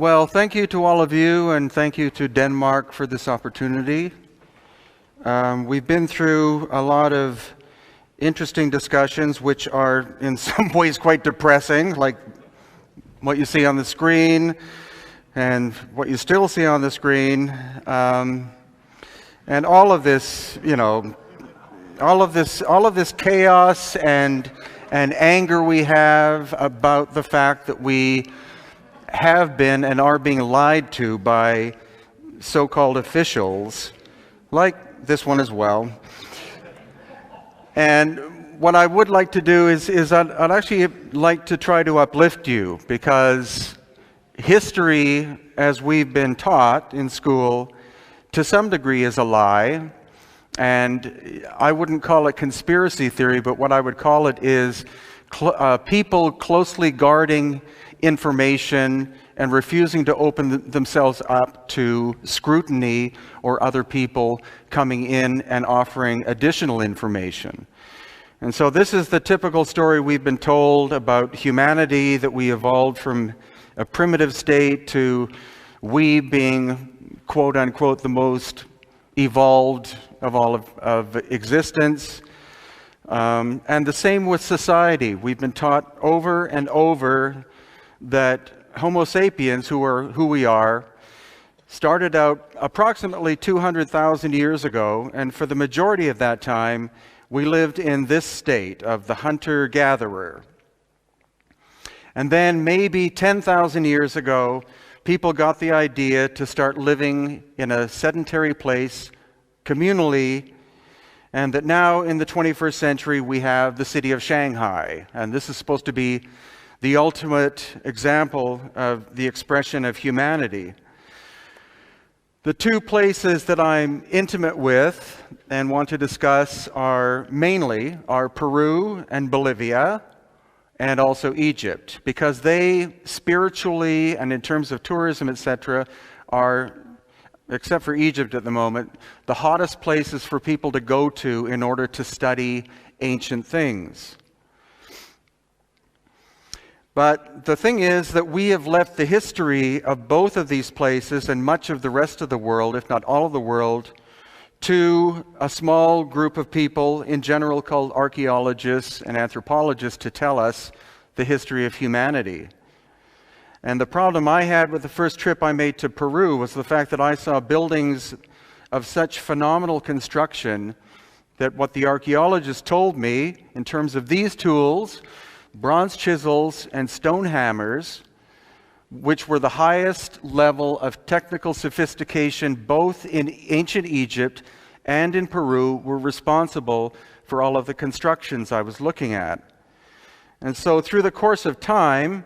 Well, thank you to all of you, and thank you to Denmark for this opportunity. We've been through a lot of interesting discussions, which are in some ways quite depressing, like what you see on the screen and what you still see on the screen. And all of this, you know, all of this chaos and anger we have about the fact that we have been and are being lied to by so-called officials, like this one as well. And what I would like to do is I'd actually like to try to uplift you, because history, as we've been taught in school, to some degree is a lie. And I wouldn't call it conspiracy theory, but what I would call it is people closely guarding information and refusing to open themselves up to scrutiny or other people coming in and offering additional information. And so this is the typical story we've been told about humanity, that we evolved from a primitive state to we being, quote unquote, the most evolved of all of existence. And the same with society. We've been taught over and over that Homo sapiens, who we are, started out approximately 200,000 years ago, and for the majority of that time, we lived in this state of the hunter-gatherer. And then maybe 10,000 years ago, people got the idea to start living in a sedentary place, communally, and that now in the 21st century we have the city of Shanghai. And this is supposed to be the ultimate example of the expression of humanity. The two places that I'm intimate with and want to discuss are mainly Peru and Bolivia, and also Egypt, because they spiritually and in terms of tourism, etc., are, except for Egypt at the moment, the hottest places for people to go to in order to study ancient things. But the thing is that we have left the history of both of these places and much of the rest of the world, if not all of the world, to a small group of people, in general called archaeologists and anthropologists, to tell us the history of humanity. And the problem I had with the first trip I made to Peru was the fact that I saw buildings of such phenomenal construction that what the archaeologists told me in terms of these tools, bronze chisels and stone hammers, which were the highest level of technical sophistication both in ancient Egypt and in Peru, were responsible for all of the constructions I was looking at. And so through the course of time,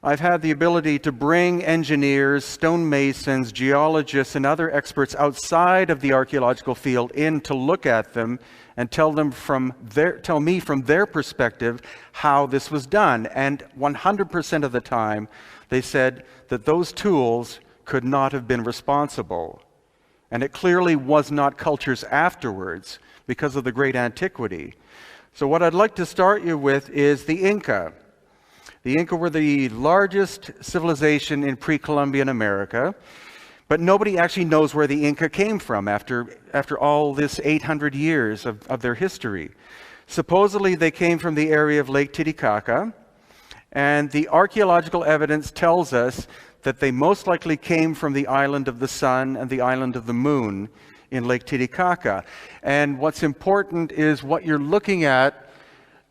I've had the ability to bring engineers, stonemasons, geologists, and other experts outside of the archaeological field in to look at them and tell me from their perspective how this was done. And 100% of the time, they said that those tools could not have been responsible. And it clearly was not cultures afterwards because of the great antiquity. So what I'd like to start you with is the Inca. The Inca were the largest civilization in pre-Columbian America, but nobody actually knows where the Inca came from after all this 800 years of their history. Supposedly they came from the area of Lake Titicaca, and the archaeological evidence tells us that they most likely came from the island of the sun and the island of the moon in Lake Titicaca. And what's important is what you're looking at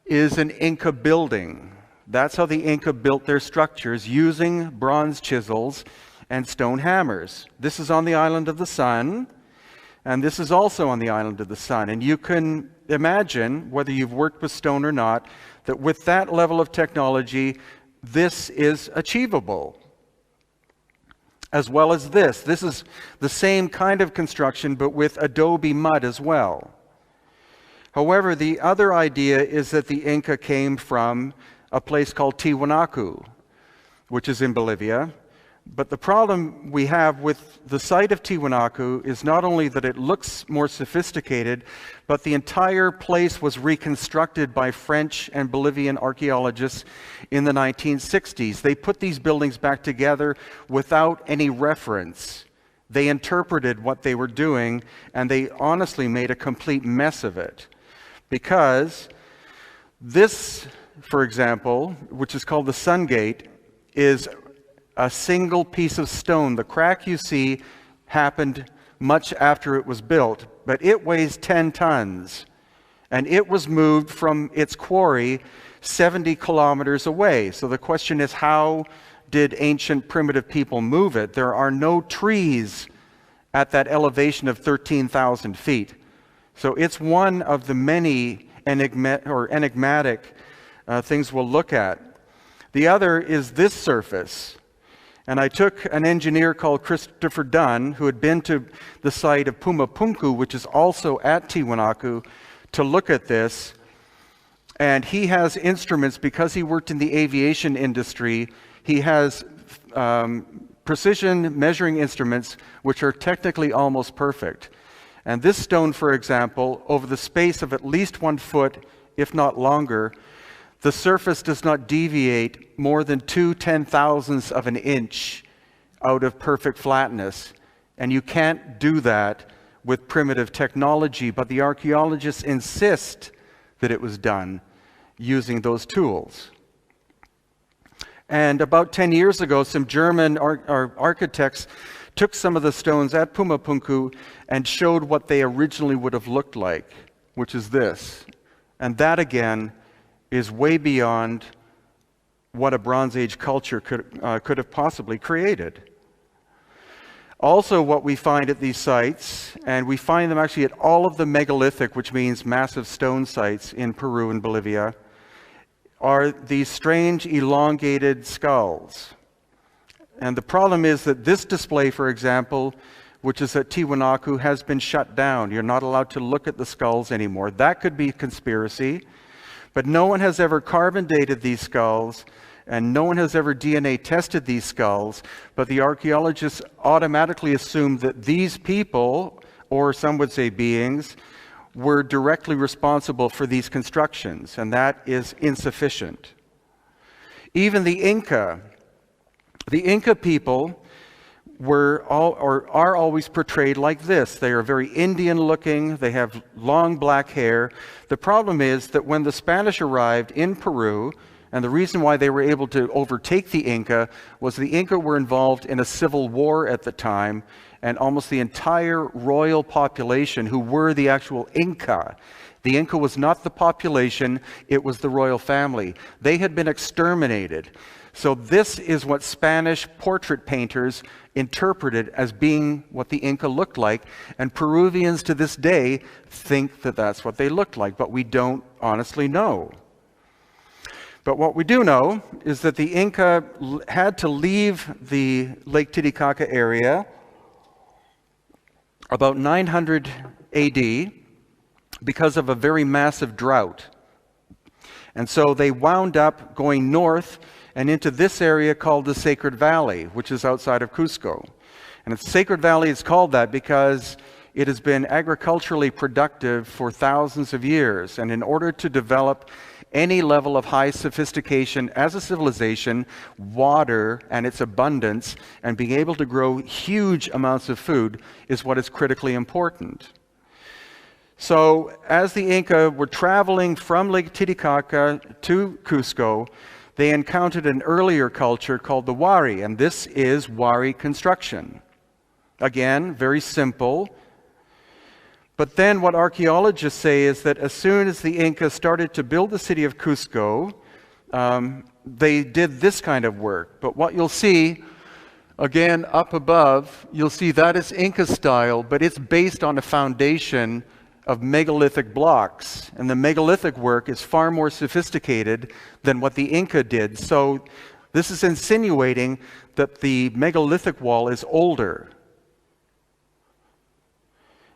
is an Inca building. That's how the Inca built their structures, using bronze chisels and stone hammers. This is on the island of the sun, and this is also on the island of the sun. And you can imagine, whether you've worked with stone or not, that with that level of technology, this is achievable. As well as this. This is the same kind of construction, but with adobe mud as well. However, the other idea is that the Inca came from a place called Tiwanaku, which is in Bolivia. But the problem we have with the site of Tiwanaku is not only that it looks more sophisticated, but the entire place was reconstructed by French and Bolivian archaeologists in the 1960s. They put these buildings back together without any reference. They interpreted what they were doing, and they honestly made a complete mess of it. Because this, for example, which is called the Sun Gate, is a single piece of stone. The crack you see happened much after it was built, but it weighs 10 tons, and it was moved from its quarry 70 kilometers away. So the question is, how did ancient primitive people move it? There are no trees at that elevation of 13,000 feet. So it's one of the many enigmatic things we'll look at. The other is this surface. And I took an engineer called Christopher Dunn, who had been to the site of Pumapunku, which is also at Tiwanaku, to look at this. And he has instruments, because he worked in the aviation industry, he has precision measuring instruments which are technically almost perfect. And this stone, for example, over the space of at least 1 foot, if not longer, the surface does not deviate more than 2/10,000ths of an inch out of perfect flatness. And you can't do that with primitive technology, but the archaeologists insist that it was done using those tools. And about 10 years ago, some German architects took some of the stones at Pumapunku and showed what they originally would have looked like, which is this. And that, again, is way beyond what a Bronze Age culture could have possibly created. Also, what we find at these sites, and we find them actually at all of the megalithic, which means massive stone sites in Peru and Bolivia, are these strange elongated skulls. And the problem is that this display, for example, which is at Tiwanaku, has been shut down. You're not allowed to look at the skulls anymore. That could be conspiracy. But no one has ever carbon dated these skulls, and no one has ever DNA tested these skulls, but the archaeologists automatically assumed that these people, or some would say beings, were directly responsible for these constructions, and that is insufficient. Even the Inca people are always portrayed like this. They are very Indian looking, they have long black hair. The problem is that when the Spanish arrived in Peru, and the reason why they were able to overtake the Inca was the Inca were involved in a civil war at the time, and almost the entire royal population, who were the actual Inca. The Inca was not the population, it was the royal family. They had been exterminated. So this is what Spanish portrait painters interpreted as being what the Inca looked like, and Peruvians to this day think that that's what they looked like, but we don't honestly know. But what we do know is that the Inca had to leave the Lake Titicaca area about 900 AD because of a very massive drought. And so they wound up going north and into this area called the Sacred Valley, which is outside of Cusco. And the Sacred Valley is called that because it has been agriculturally productive for thousands of years. And in order to develop any level of high sophistication as a civilization, water and its abundance and being able to grow huge amounts of food is what is critically important. So as the Inca were traveling from Lake Titicaca to Cusco, they encountered an earlier culture called the Wari, and this is Wari construction. Again, very simple. But then what archaeologists say is that as soon as the Inca started to build the city of Cusco, they did this kind of work. But what you'll see, again, up above, you'll see that is Inca style, but it's based on a foundation of megalithic blocks. And the megalithic work is far more sophisticated than what the Inca did. So this is insinuating that the megalithic wall is older.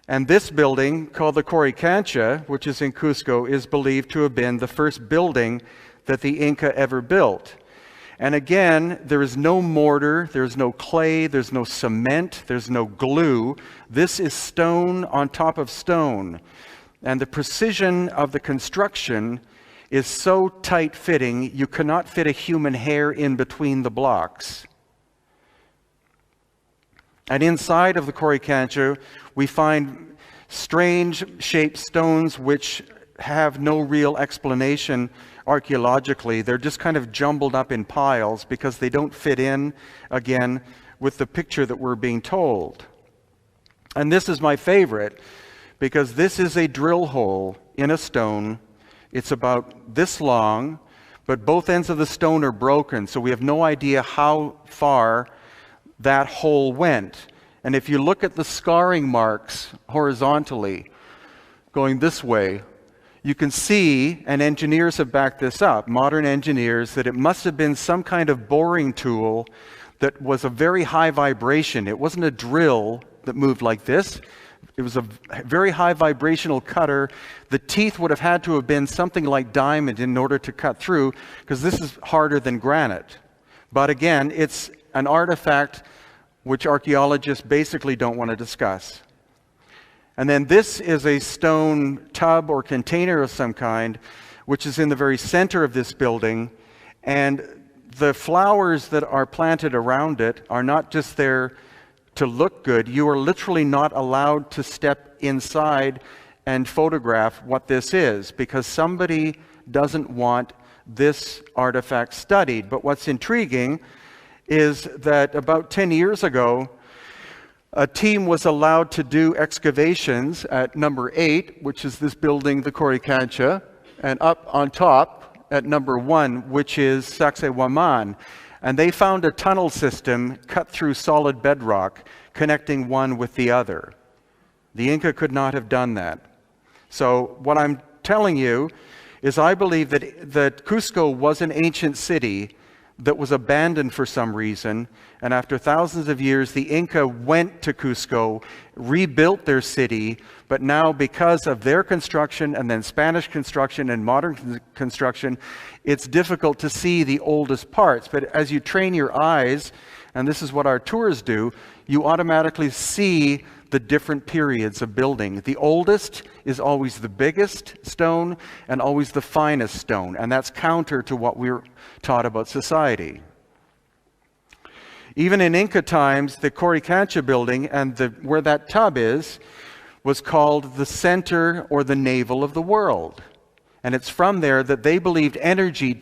And this building, called the Coricancha, which is in Cusco, is believed to have been the first building that the Inca ever built. And again, there is no mortar, there's no clay, there's no cement, there's no glue. This is stone on top of stone. And the precision of the construction is so tight-fitting, you cannot fit a human hair in between the blocks. And inside of the Coricancha, we find strange shaped stones which have no real explanation archaeologically. They're just kind of jumbled up in piles because they don't fit in, again, with the picture that we're being told. And this is my favorite, because this is a drill hole in a stone. It's about this long, but both ends of the stone are broken, so we have no idea how far that hole went. And if you look at the scarring marks horizontally, going this way, you can see, and engineers have backed this up, modern engineers, that it must have been some kind of boring tool that was a very high vibration. It wasn't a drill that moved like this. It was a very high vibrational cutter. The teeth would have had to have been something like diamond in order to cut through, because this is harder than granite. But again, it's an artifact which archaeologists basically don't want to discuss. And then this is a stone tub or container of some kind, which is in the very center of this building. And the flowers that are planted around it are not just there to look good. You are literally not allowed to step inside and photograph what this is, because somebody doesn't want this artifact studied. But what's intriguing is that about 10 years ago, a team was allowed to do excavations at number 8, which is this building, the Coricancha, and up on top at number 1, which is Sacsayhuaman. And they found a tunnel system cut through solid bedrock, connecting one with the other. The Inca could not have done that. So what I'm telling you is I believe that Cusco was an ancient city that was abandoned for some reason, and after thousands of years, the Inca went to Cusco, rebuilt their city, but now because of their construction and then Spanish construction and modern construction, it's difficult to see the oldest parts. But as you train your eyes, and this is what our tours do, you automatically see the different periods of building. The oldest is always the biggest stone and always the finest stone, and that's counter to what we're taught about society. Even in Inca times, the Coricancha building and where that tub is was called the center or the navel of the world. And it's from there that they believed energy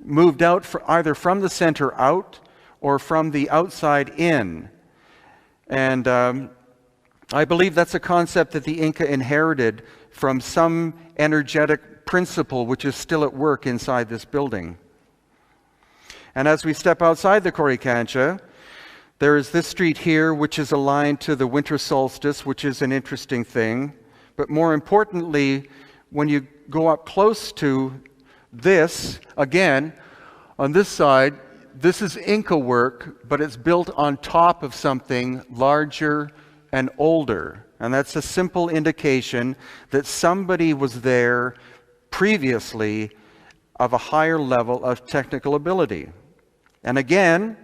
moved out either from the center out or from the outside in. And I believe that's a concept that the Inca inherited from some energetic principle which is still at work inside this building. And as we step outside the Coricancha, there is this street here which is aligned to the winter solstice, which is an interesting thing. But more importantly, when you go up close to this, again, on this side, this is Inca work, but it's built on top of something larger and older. And that's a simple indication that somebody was there previously of a higher level of technical ability. And again,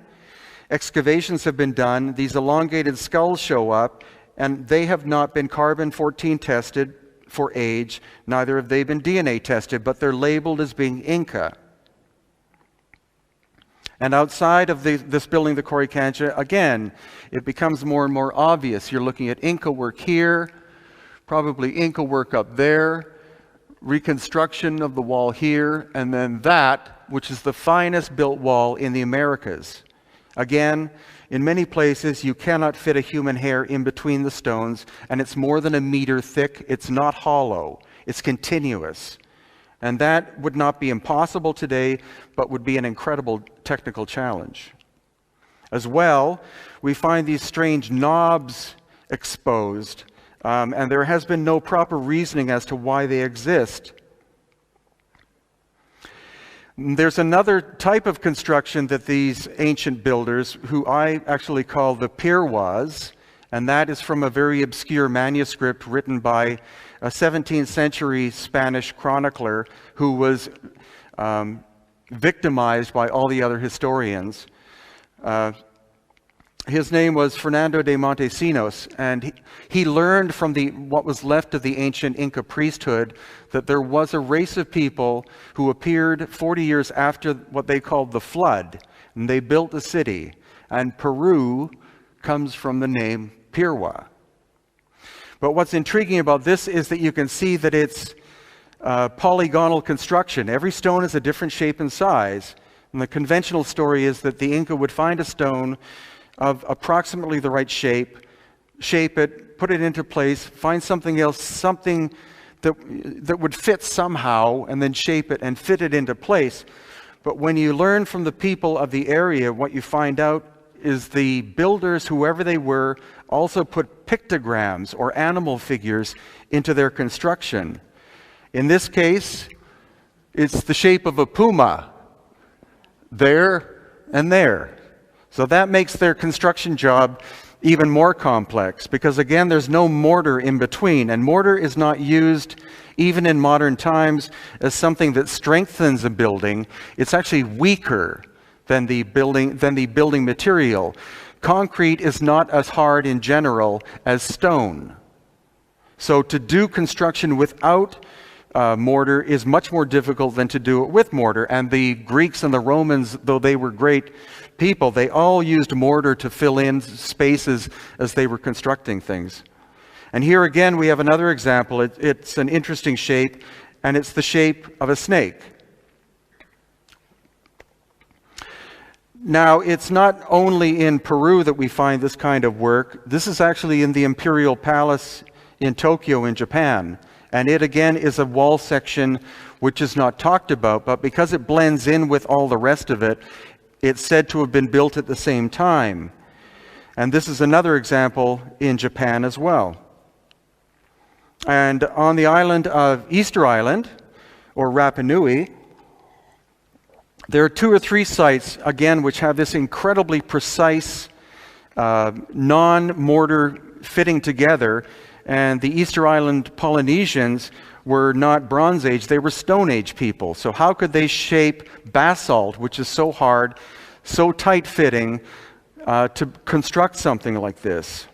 excavations have been done. These elongated skulls show up, and they have not been carbon-14 tested for age. Neither have they been DNA tested, but they're labeled as being Inca. And outside of this building, the Coricancha, again, it becomes more and more obvious. You're looking at Inca work here, probably Inca work up there, reconstruction of the wall here, and then that, which is the finest built wall in the Americas. Again, in many places, you cannot fit a human hair in between the stones, and it's more than a meter thick. It's not hollow. It's continuous. And that would not be impossible today, but would be an incredible technical challenge. As well, we find these strange knobs exposed, and there has been no proper reasoning as to why they exist. There's another type of construction that these ancient builders, who I actually call the Pirwas, and that is from a very obscure manuscript written by a 17th century Spanish chronicler who was victimized by all the other historians. His name was Fernando de Montesinos, and he learned from what was left of the ancient Inca priesthood that there was a race of people who appeared 40 years after what they called the flood, and they built a city. And Peru comes from the name Pirwa. But what's intriguing about this is that you can see that it's polygonal construction. Every stone is a different shape and size. And the conventional story is that the Inca would find a stone of approximately the right shape it, put it into place, find something else, something that would fit somehow, and then shape it and fit it into place. But when you learn from the people of the area, what you find out is the builders, whoever they were, also put pictograms or animal figures into their construction. In this case, it's the shape of a puma, there and there. So that makes their construction job even more complex, because again, there's no mortar in between, and mortar is not used even in modern times as something that strengthens a building. It's actually weaker than the building material. Concrete is not as hard in general as stone. So to do construction without mortar is much more difficult than to do it with mortar. And the Greeks and the Romans, though they were great people, they all used mortar to fill in spaces as they were constructing things. And here again we have another example. It's an interesting shape, and it's the shape of a snake. Now, it's not only in Peru that we find this kind of work. This is actually in the Imperial Palace in Tokyo in Japan. And it again is a wall section which is not talked about, but because it blends in with all the rest of it, it's said to have been built at the same time. And this is another example in Japan as well. And on the island of Easter Island, or Rapa Nui, there are 2 or 3 sites, again, which have this incredibly precise non-mortar fitting together. And the Easter Island Polynesians were not Bronze Age, they were Stone Age people. So how could they shape basalt, which is so hard, so tight-fitting, to construct something like this?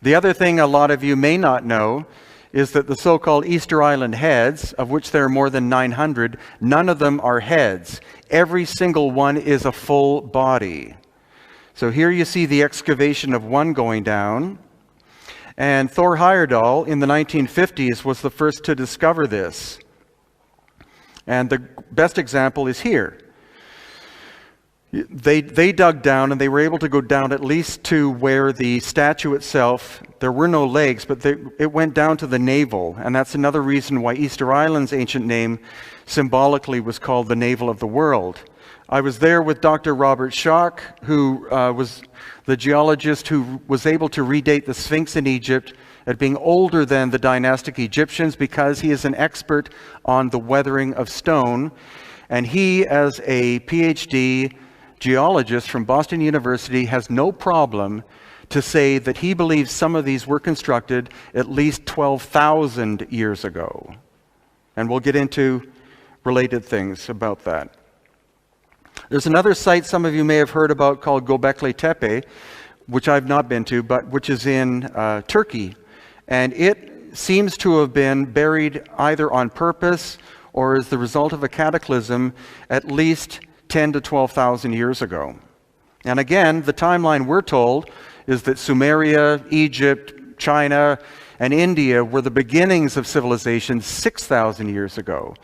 The other thing a lot of you may not know is that the so-called Easter Island heads, of which there are more than 900, none of them are heads. Every single one is a full body. So here you see the excavation of one going down. And Thor Heyerdahl in the 1950s was the first to discover this. And the best example is here. They dug down, and they were able to go down at least to where the statue itself, there were no legs, but it went down to the navel. And that's another reason why Easter Island's ancient name symbolically was called the navel of the world. I was there with Dr. Robert Schock, who was the geologist who was able to redate the Sphinx in Egypt as being older than the dynastic Egyptians, because he is an expert on the weathering of stone. And he, as a PhD geologist from Boston University, has no problem to say that he believes some of these were constructed at least 12,000 years ago. And we'll get into related things about that. There's another site some of you may have heard about called Göbekli Tepe, which I've not been to, but which is in Turkey. And it seems to have been buried either on purpose or as the result of a cataclysm at least 10 to 12,000 years ago. And again, the timeline we're told is that Sumeria, Egypt, China, and India were the beginnings of civilization 6,000 years ago.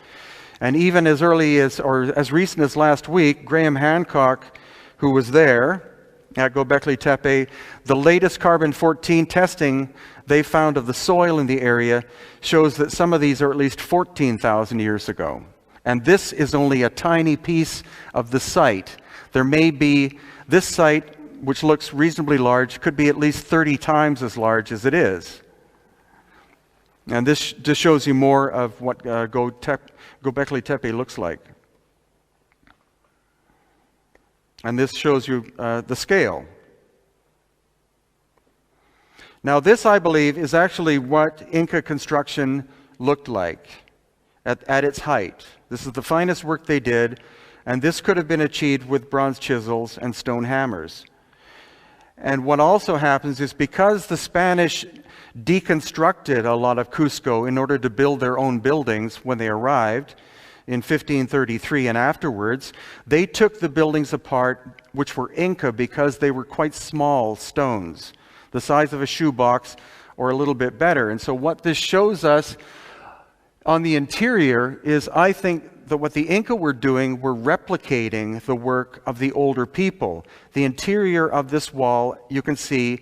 And even as early as, or as recent as last week, Graham Hancock, who was there at Göbekli Tepe, the latest carbon-14 testing they found of the soil in the area shows that some of these are at least 14,000 years ago. And this is only a tiny piece of the site. There may be, this site, which looks reasonably large, could be at least 30 times as large as it is. And this just shows you more of what Göbekli Tepe looks like. And this shows you the scale. Now this, I believe, is actually what Inca construction looked like. at its height. This is the finest work they did, and this could have been achieved with bronze chisels and stone hammers. And what also happens is because the Spanish deconstructed a lot of Cusco in order to build their own buildings when they arrived in 1533 and afterwards, they took the buildings apart, which were Inca, because they were quite small stones, the size of a shoebox or a little bit better. And so what this shows us on the interior is, I think, that what the Inca were doing were replicating the work of the older people. The interior of this wall, you can see,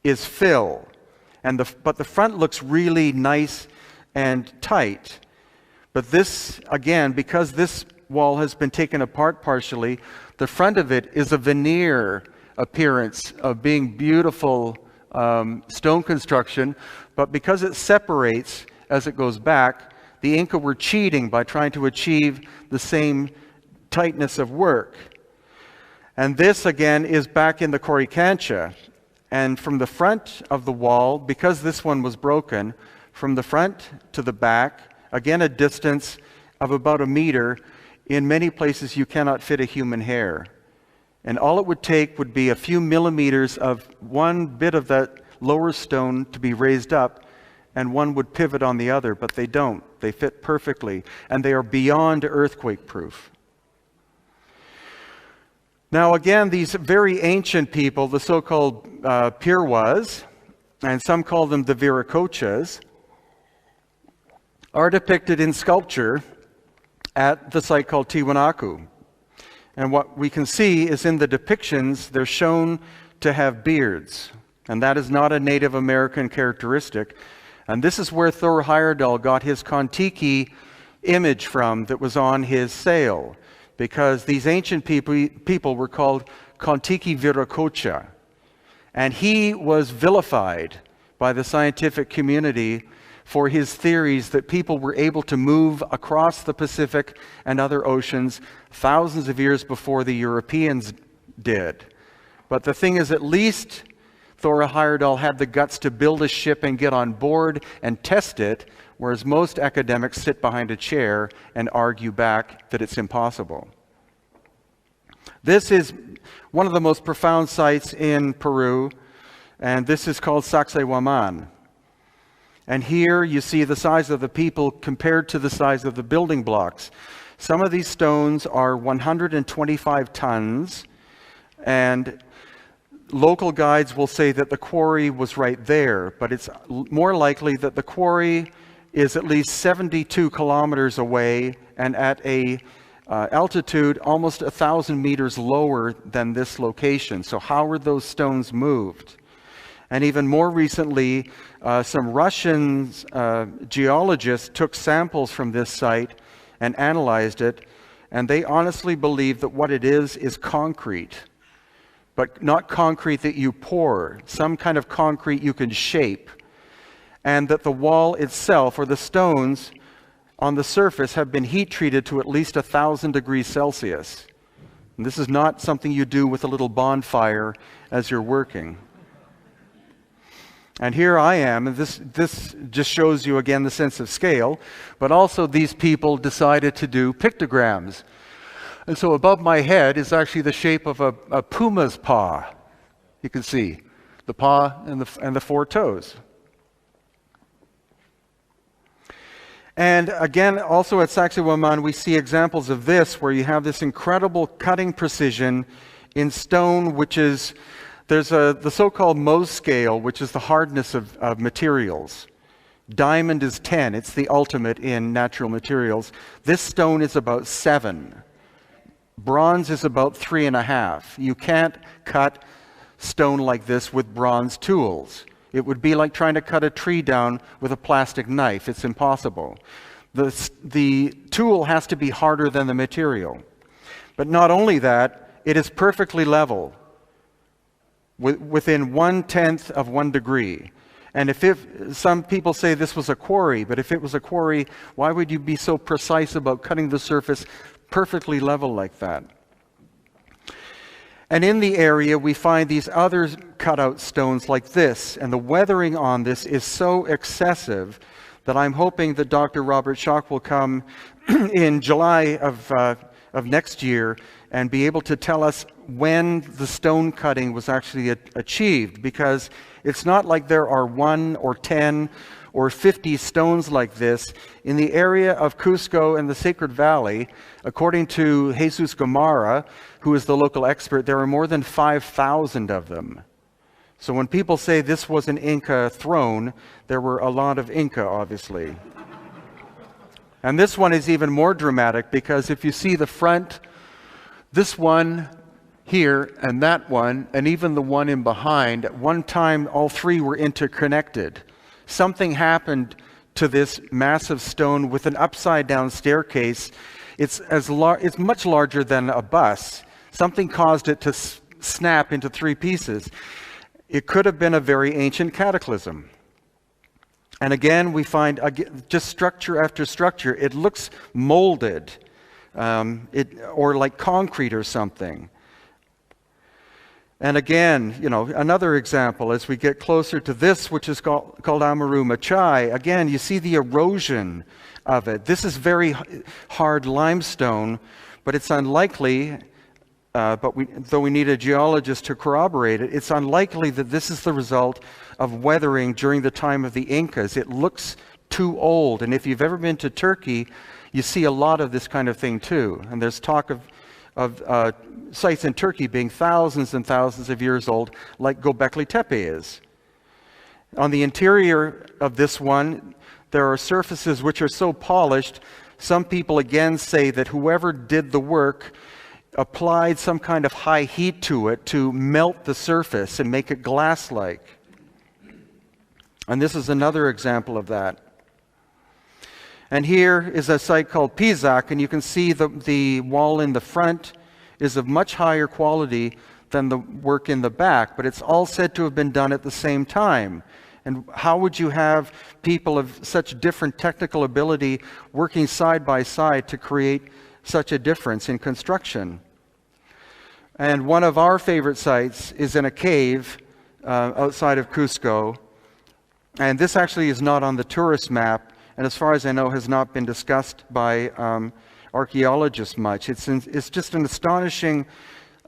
is fill. But the front looks really nice and tight. But this, again, because this wall has been taken apart partially, the front of it is a veneer appearance of being beautiful stone construction. But because it separates as it goes back, the Inca were cheating by trying to achieve the same tightness of work. And this, again, is back in the Coricancha. And from the front of the wall, because this one was broken, from the front to the back, again a distance of about 1 meter, in many places you cannot fit a human hair. And all it would take would be a few millimeters of one bit of that lower stone to be raised up, and one would pivot on the other, but they don't. They fit perfectly, and they are beyond earthquake-proof. Now again, these very ancient people, the so-called Pirwas, and some call them the Viracochas, are depicted in sculpture at the site called Tiwanaku. And what we can see is in the depictions, they're shown to have beards. And that is not a Native American characteristic. And this is where Thor Heyerdahl got his Kontiki image from that was on his sail, because these ancient people were called Kontiki Viracocha. And he was vilified by the scientific community for his theories that people were able to move across the Pacific and other oceans thousands of years before the Europeans did. But the thing is, at least Thor Heyerdahl had the guts to build a ship and get on board and test it, whereas most academics sit behind a chair and argue back that it's impossible. This is one of the most profound sites in Peru, and this is called Sacsayhuaman. And here you see the size of the people compared to the size of the building blocks. Some of these stones are 125 tons, and local guides will say that the quarry was right there, but it's more likely that the quarry is at least 72 kilometers away and at a altitude almost 1,000 meters lower than this location. So how were those stones moved? And even more recently, some Russian geologists took samples from this site and analyzed it, and they honestly believe that what it is concrete. But not concrete that you pour, some kind of concrete you can shape. And that the wall itself, or the stones on the surface, have been heat treated to at least 1,000 degrees Celsius. And this is not something you do with a little bonfire as you're working. And here I am, and this just shows you again the sense of scale, but also these people decided to do pictograms. And so above my head is actually the shape of a puma's paw. You can see the paw and the 4 toes. And again, also at Sacsayhuaman, we see examples of this, where you have this incredible cutting precision in stone, which is, there's the so-called Mohs scale, which is the hardness of materials. Diamond is 10. It's the ultimate in natural materials. This stone is about 7. Bronze is about 3.5. You can't cut stone like this with bronze tools. It would be like trying to cut a tree down with a plastic knife. It's impossible. The tool has to be harder than the material. But not only that, it is perfectly level, within 1/10 of 1 degree. And some people say this was a quarry, but if it was a quarry, why would you be so precise about cutting the surface perfectly level like that? And in the area, we find these other cutout stones like this, and the weathering on this is so excessive that I'm hoping that Dr. Robert Schock will come in July of next year and be able to tell us when the stone cutting was actually achieved, because it's not like there are 1 or 10 or 50 stones like this. In the area of Cusco and the Sacred Valley, according to Jesus Gamarra, who is the local expert, there are more than 5,000 of them. So when people say this was an Inca throne, there were a lot of Inca, obviously. And this one is even more dramatic, because if you see the front, this one here and that one, and even the one in behind, at one time all three were interconnected. Something happened to this massive stone with an upside down staircase. It's much larger than a bus. Something caused it to snap into 3 pieces. It could have been a very ancient cataclysm. And again, we find just structure after structure. It looks molded, or like concrete or something. And again, another example, as we get closer to this, which is called Amaru Machai, again, you see the erosion of it. This is very hard limestone, but it's unlikely, though we need a geologist to corroborate it, it's unlikely that this is the result of weathering during the time of the Incas. It looks too old, and if you've ever been to Turkey, you see a lot of this kind of thing too. And there's talk of sites in Turkey being thousands and thousands of years old, like Göbekli Tepe is. On the interior of this one, there are surfaces which are so polished, some people again say that whoever did the work applied some kind of high heat to it to melt the surface and make it glass-like. And this is another example of that. And here is a site called Pisac, and you can see the wall in the front is of much higher quality than the work in the back, but it's all said to have been done at the same time. And how would you have people of such different technical ability working side by side to create such a difference in construction? And one of our favorite sites is in a cave outside of Cusco, and this actually is not on the tourist map, and as far as I know has not been discussed by archaeologists much. It's just an astonishing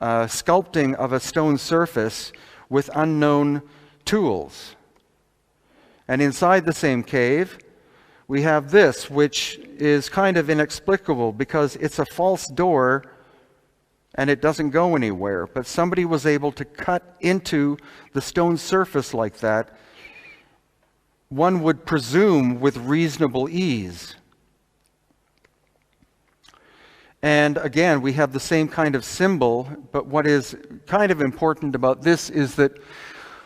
sculpting of a stone surface with unknown tools. And inside the same cave, we have this, which is kind of inexplicable because it's a false door and it doesn't go anywhere. But somebody was able to cut into the stone surface like that, one would presume with reasonable ease. And again, we have the same kind of symbol, but what is kind of important about this is that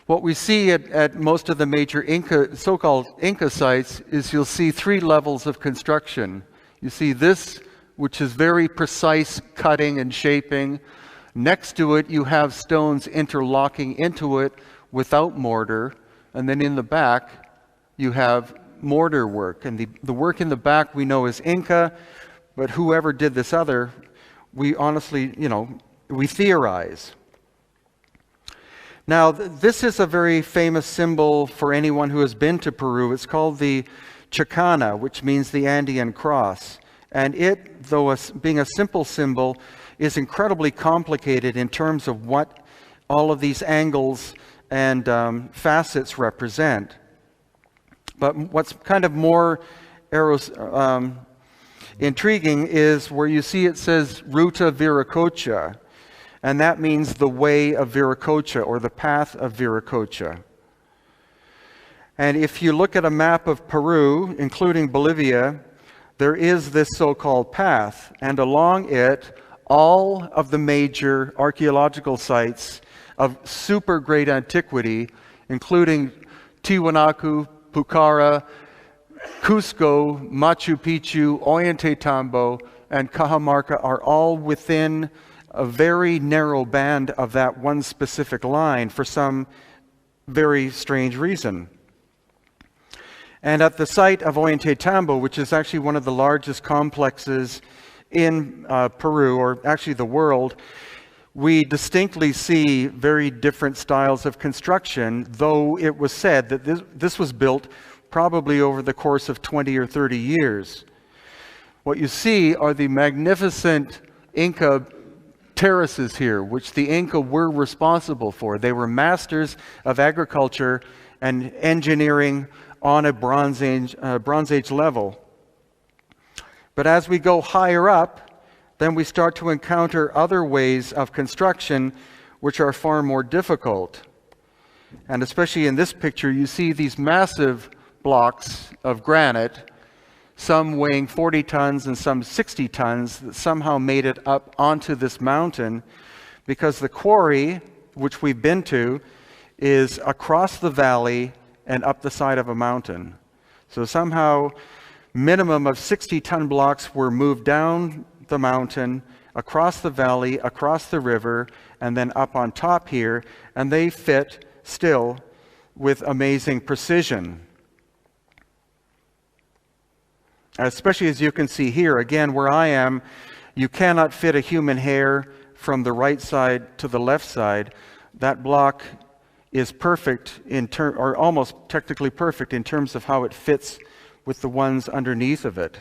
what we see at most of the major Inca, so-called Inca sites, is you'll see 3 levels of construction. You see this, which is very precise cutting and shaping. Next to it, you have stones interlocking into it without mortar. And then in the back, you have mortar work. And the work in the back we know is Inca, but whoever did this other, we honestly, we theorize. Now, this is a very famous symbol for anyone who has been to Peru. It's called the Chicana, which means the Andean cross. And it, though being a simple symbol, is incredibly complicated in terms of what all of these angles and facets represent. But what's kind of more intriguing is where you see it says Ruta Viracocha, and that means the way of Viracocha or the path of Viracocha. And if you look at a map of Peru, including Bolivia, there is this so-called path, and along it, all of the major archaeological sites of super great antiquity, including Tiwanaku, Pucara, Cusco, Machu Picchu, Ollantaytambo, and Cajamarca are all within a very narrow band of that one specific line for some very strange reason. And at the site of Ollantaytambo, which is actually one of the largest complexes in Peru, or actually the world, we distinctly see very different styles of construction, though it was said that this was built probably over the course of 20 or 30 years. What you see are the magnificent Inca terraces here, which the Inca were responsible for. They were masters of agriculture and engineering on a Bronze Age level. But as we go higher up, then we start to encounter other ways of construction which are far more difficult. And especially in this picture, you see these massive blocks of granite, some weighing 40 tons and some 60 tons, that somehow made it up onto this mountain, because the quarry, which we've been to, is across the valley and up the side of a mountain. So somehow, minimum of 60-ton blocks were moved down the mountain, across the valley, across the river, and then up on top here, and they fit still with amazing precision. Especially as you can see here, again, where I am, you cannot fit a human hair from the right side to the left side. That block is perfect or almost technically perfect in terms of how it fits with the ones underneath of it.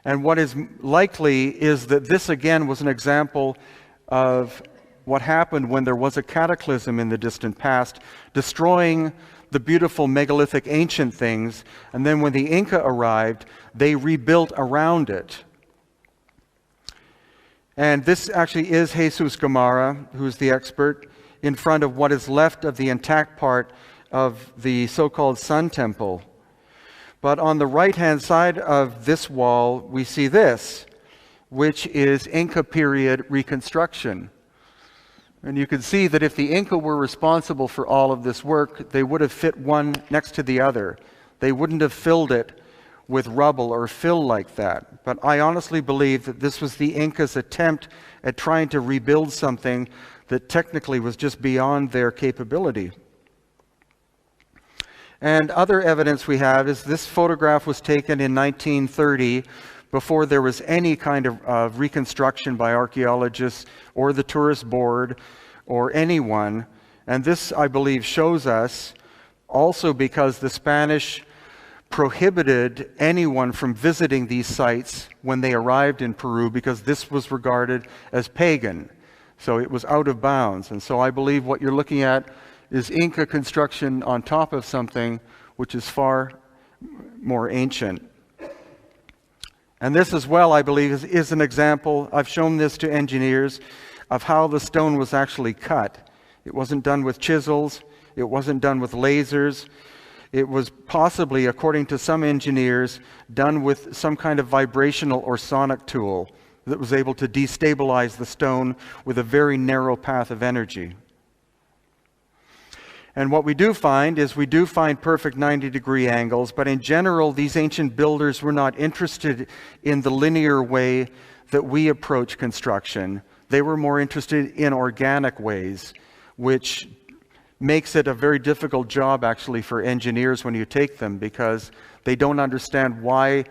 And what is likely is that this again was an example of what happened when there was a cataclysm in the distant past, destroying the beautiful megalithic ancient things, and then when the Inca arrived, they rebuilt around it. And this actually is Jesus Gamarra, who's the expert, in front of what is left of the intact part of the so-called Sun Temple. But on the right-hand side of this wall, we see this, which is Inca period reconstruction. And you can see that if the Inca were responsible for all of this work, they would have fit one next to the other. They wouldn't have filled it with rubble or fill like that. But I honestly believe that this was the Incas' attempt at trying to rebuild something that technically was just beyond their capability. And other evidence we have is this photograph was taken in 1930, before there was any kind of reconstruction by archaeologists or the tourist board or anyone. And this, I believe, shows us also because the Spanish prohibited anyone from visiting these sites when they arrived in Peru, because this was regarded as pagan. So it was out of bounds. And so I believe what you're looking at is Inca construction on top of something which is far more ancient. And this as well, I believe, is an example, I've shown this to engineers, of how the stone was actually cut. It wasn't done with chisels, it wasn't done with lasers. It was possibly, according to some engineers, done with some kind of vibrational or sonic tool that was able to destabilize the stone with a very narrow path of energy. And what we do find is we do find perfect 90-degree angles, but in general, these ancient builders were not interested in the linear way that we approach construction. They were more interested in organic ways, which makes it a very difficult job actually for engineers when you take them, because they don't understand why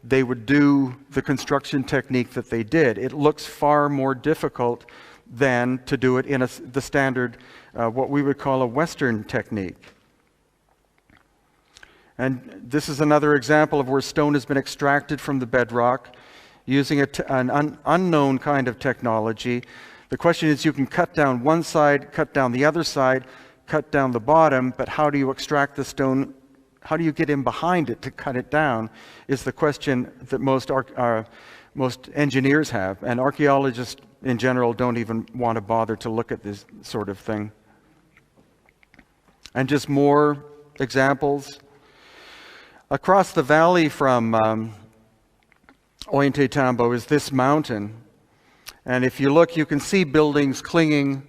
they would do the construction technique that they did. It looks far more difficult than to do it in the standard, what we would call a Western technique. And this is another example of where stone has been extracted from the bedrock using an unknown kind of technology. The question is, you can cut down one side, cut down the other side, cut down the bottom, but how do you extract the stone? How do you get in behind it to cut it down is the question that most engineers have, and archaeologists in general don't even want to bother to look at this sort of thing. And just more examples. Across the valley from Ollantaytambo is this mountain. And if you look, you can see buildings clinging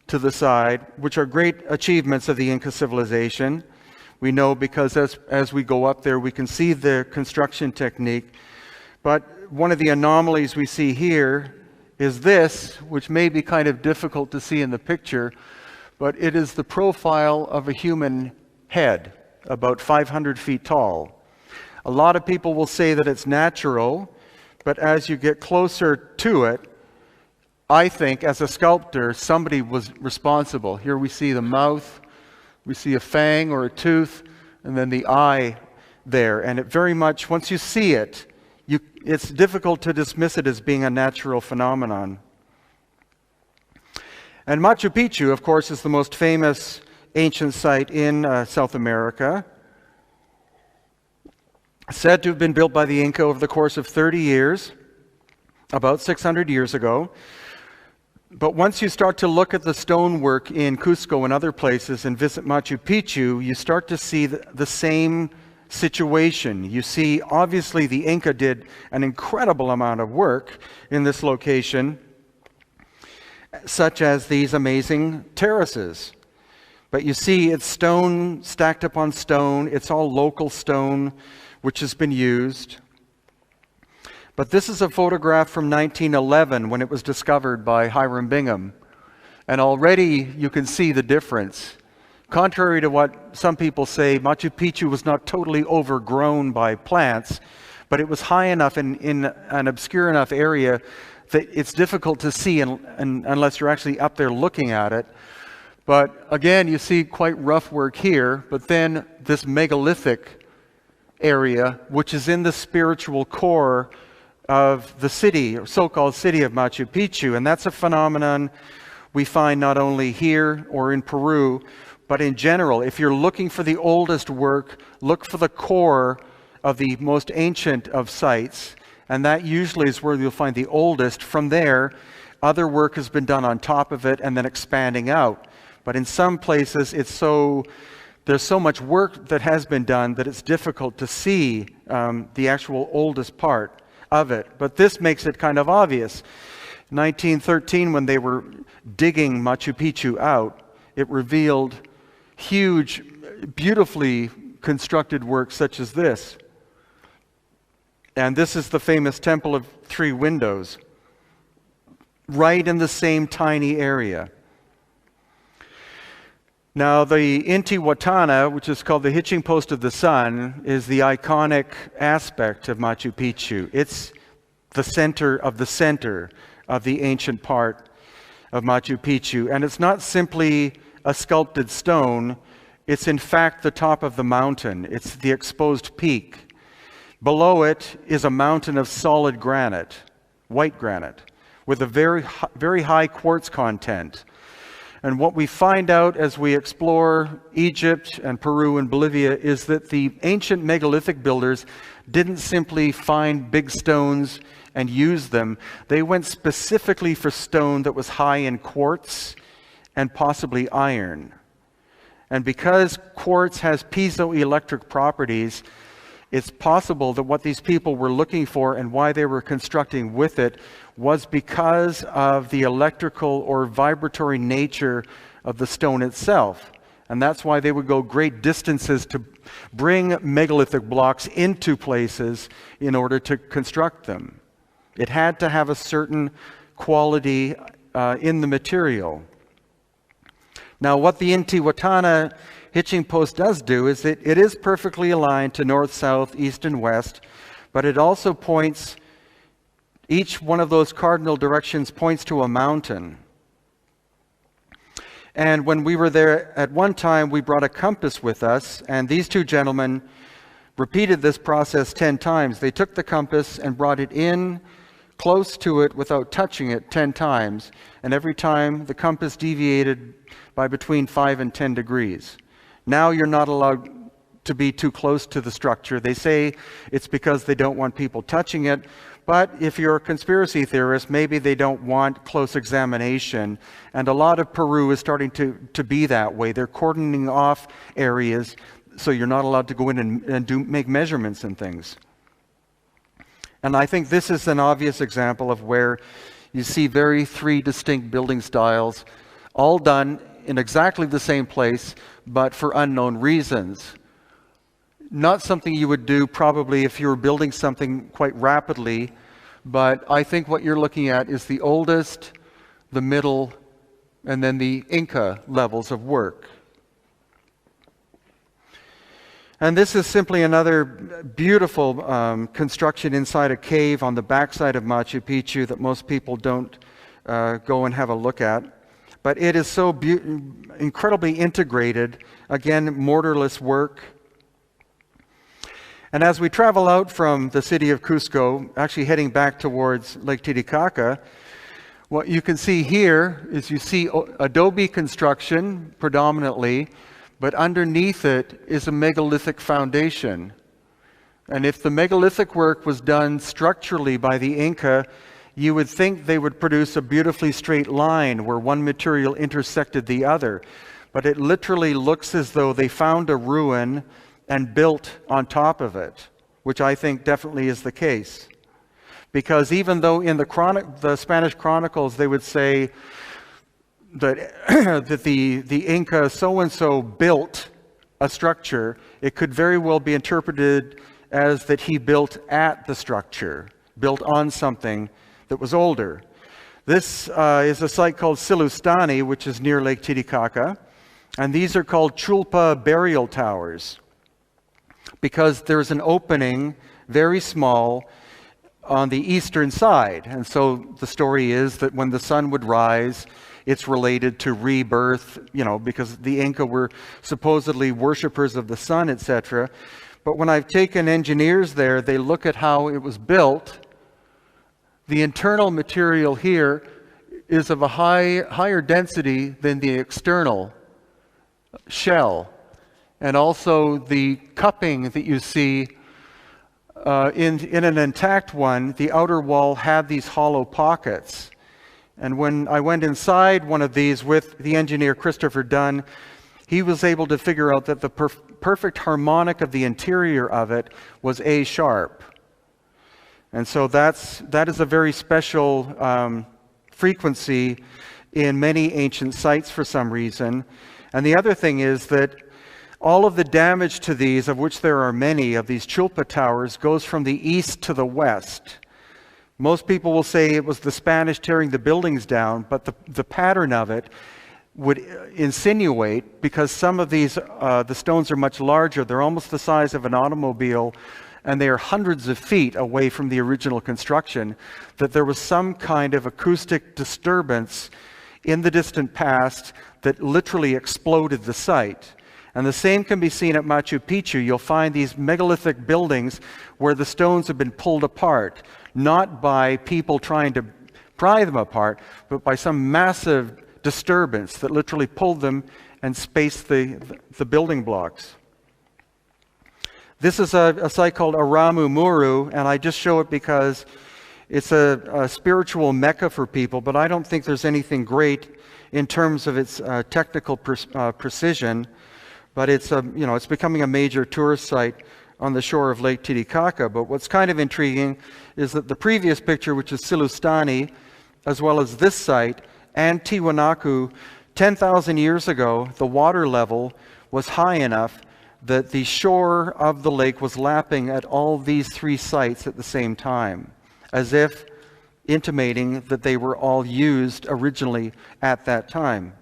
to the side, which are great achievements of the Inca civilization. We know because as we go up there, we can see the construction technique. But one of the anomalies we see here is this, which may be kind of difficult to see in the picture, but it is the profile of a human head, about 500 feet tall. A lot of people will say that it's natural, but as you get closer to it, I think, as a sculptor, somebody was responsible. Here we see the mouth, we see a fang or a tooth, and then the eye there. And it very much, once you see it, it's difficult to dismiss it as being a natural phenomenon. And Machu Picchu, of course, is the most famous ancient site in South America. Said to have been built by the Inca over the course of 30 years, about 600 years ago. But once you start to look at the stonework in Cusco and other places and visit Machu Picchu, you start to see the same situation. You see, obviously, the Inca did an incredible amount of work in this location, such as these amazing terraces. But you see, it's stone stacked upon stone. It's all local stone, which has been used. But this is a photograph from 1911 when it was discovered by Hiram Bingham. And already you can see the difference. Contrary to what some people say, Machu Picchu was not totally overgrown by plants, but it was high enough in an obscure enough area that it's difficult to see unless you're actually up there looking at it. But again, you see quite rough work here, but then this megalithic area, which is in the spiritual core of the city, or so-called city of Machu Picchu. And that's a phenomenon we find not only here or in Peru, but in general. If you're looking for the oldest work, look for the core of the most ancient of sites, and that usually is where you'll find the oldest. From there, other work has been done on top of it and then expanding out. But in some places, there's so much work that has been done that it's difficult to see the actual oldest part of it. But this makes it kind of obvious. 1913, when they were digging Machu Picchu out, it revealed huge, beautifully constructed work such as this. And this is the famous Temple of Three Windows, right in the same tiny area. Now, the Intihuatana, which is called the Hitching Post of the Sun, is the iconic aspect of Machu Picchu. It's the center of the ancient part of Machu Picchu. And it's not simply a sculpted stone. It's in fact the top of the mountain. It's the exposed peak. Below it is a mountain of solid granite, white granite, with a very high quartz content. And what we find out as we explore Egypt and Peru and Bolivia is that the ancient megalithic builders didn't simply find big stones and use them. They went specifically for stone that was high in quartz and possibly iron. And because quartz has piezoelectric properties, it's possible that what these people were looking for and why they were constructing with it was because of the electrical or vibratory nature of the stone itself. And that's why they would go great distances to bring megalithic blocks into places in order to construct them. It had to have a certain quality in the material. Now, what the Intihuatana hitching post does do is it is perfectly aligned to north, south, east, and west, but it also points, each one of those cardinal directions points to a mountain. And when we were there at one time, we brought a compass with us, and these two gentlemen repeated this process 10 times. They took the compass and brought it in close to it without touching it 10 times, and every time the compass deviated by between 5 and 10 degrees. Now you're not allowed to be too close to the structure. They say it's because they don't want people touching it, but if you're a conspiracy theorist, maybe they don't want close examination. And a lot of Peru is starting to be that way. They're cordoning off areas so you're not allowed to go in and make measurements and things. And I think this is an obvious example of where you see three distinct building styles, all done in exactly the same place, but for unknown reasons. Not something you would do probably if you were building something quite rapidly, but I think what you're looking at is the oldest, the middle, and then the Inca levels of work. And this is simply another beautiful construction inside a cave on the backside of Machu Picchu that most people don't go and have a look at. But it is so incredibly integrated. Again, mortarless work. And as we travel out from the city of Cusco, actually heading back towards Lake Titicaca, what you can see here is you see adobe construction predominantly, but underneath it is a megalithic foundation. And if the megalithic work was done structurally by the Inca, you would think they would produce a beautifully straight line where one material intersected the other. But it literally looks as though they found a ruin and built on top of it, which I think definitely is the case. Because even though in the Spanish chronicles they would say that, that the Inca so-and-so built a structure, it could very well be interpreted as that he built at the structure, built on something that was older. This is a site called Silustani, which is near Lake Titicaca, and these are called chulpa burial towers, because there's an opening, very small, on the eastern side. And so the story is that when the sun would rise, it's related to rebirth, you know, because the Inca were supposedly worshippers of the sun, etc. But when I've taken engineers there, they look at how it was built. The internal material here is of a higher density than the external shell. And also the cupping that you see in an intact one, the outer wall had these hollow pockets. And when I went inside one of these with the engineer Christopher Dunn, he was able to figure out that the perfect harmonic of the interior of it was A sharp. And so that is a very special frequency in many ancient sites for some reason. And the other thing is that all of the damage to these, of which there are many of these chulpa towers, goes from the east to the west. Most people will say it was the Spanish tearing the buildings down, but the pattern of it would insinuate, because some of these, the stones are much larger, they're almost the size of an automobile, and they are hundreds of feet away from the original construction, that there was some kind of acoustic disturbance in the distant past that literally exploded the site. And the same can be seen at Machu Picchu. You'll find these megalithic buildings where the stones have been pulled apart, not by people trying to pry them apart, but by some massive disturbance that literally pulled them and spaced the building blocks. This is a site called Aramu Muru, and I just show it because it's a spiritual mecca for people, but I don't think there's anything great in terms of its technical precision. But it's it's becoming a major tourist site on the shore of Lake Titicaca. But what's kind of intriguing is that the previous picture, which is Silustani, as well as this site, and Tiwanaku, 10,000 years ago, the water level was high enough that the shore of the lake was lapping at all these three sites at the same time, as if intimating that they were all used originally at that time.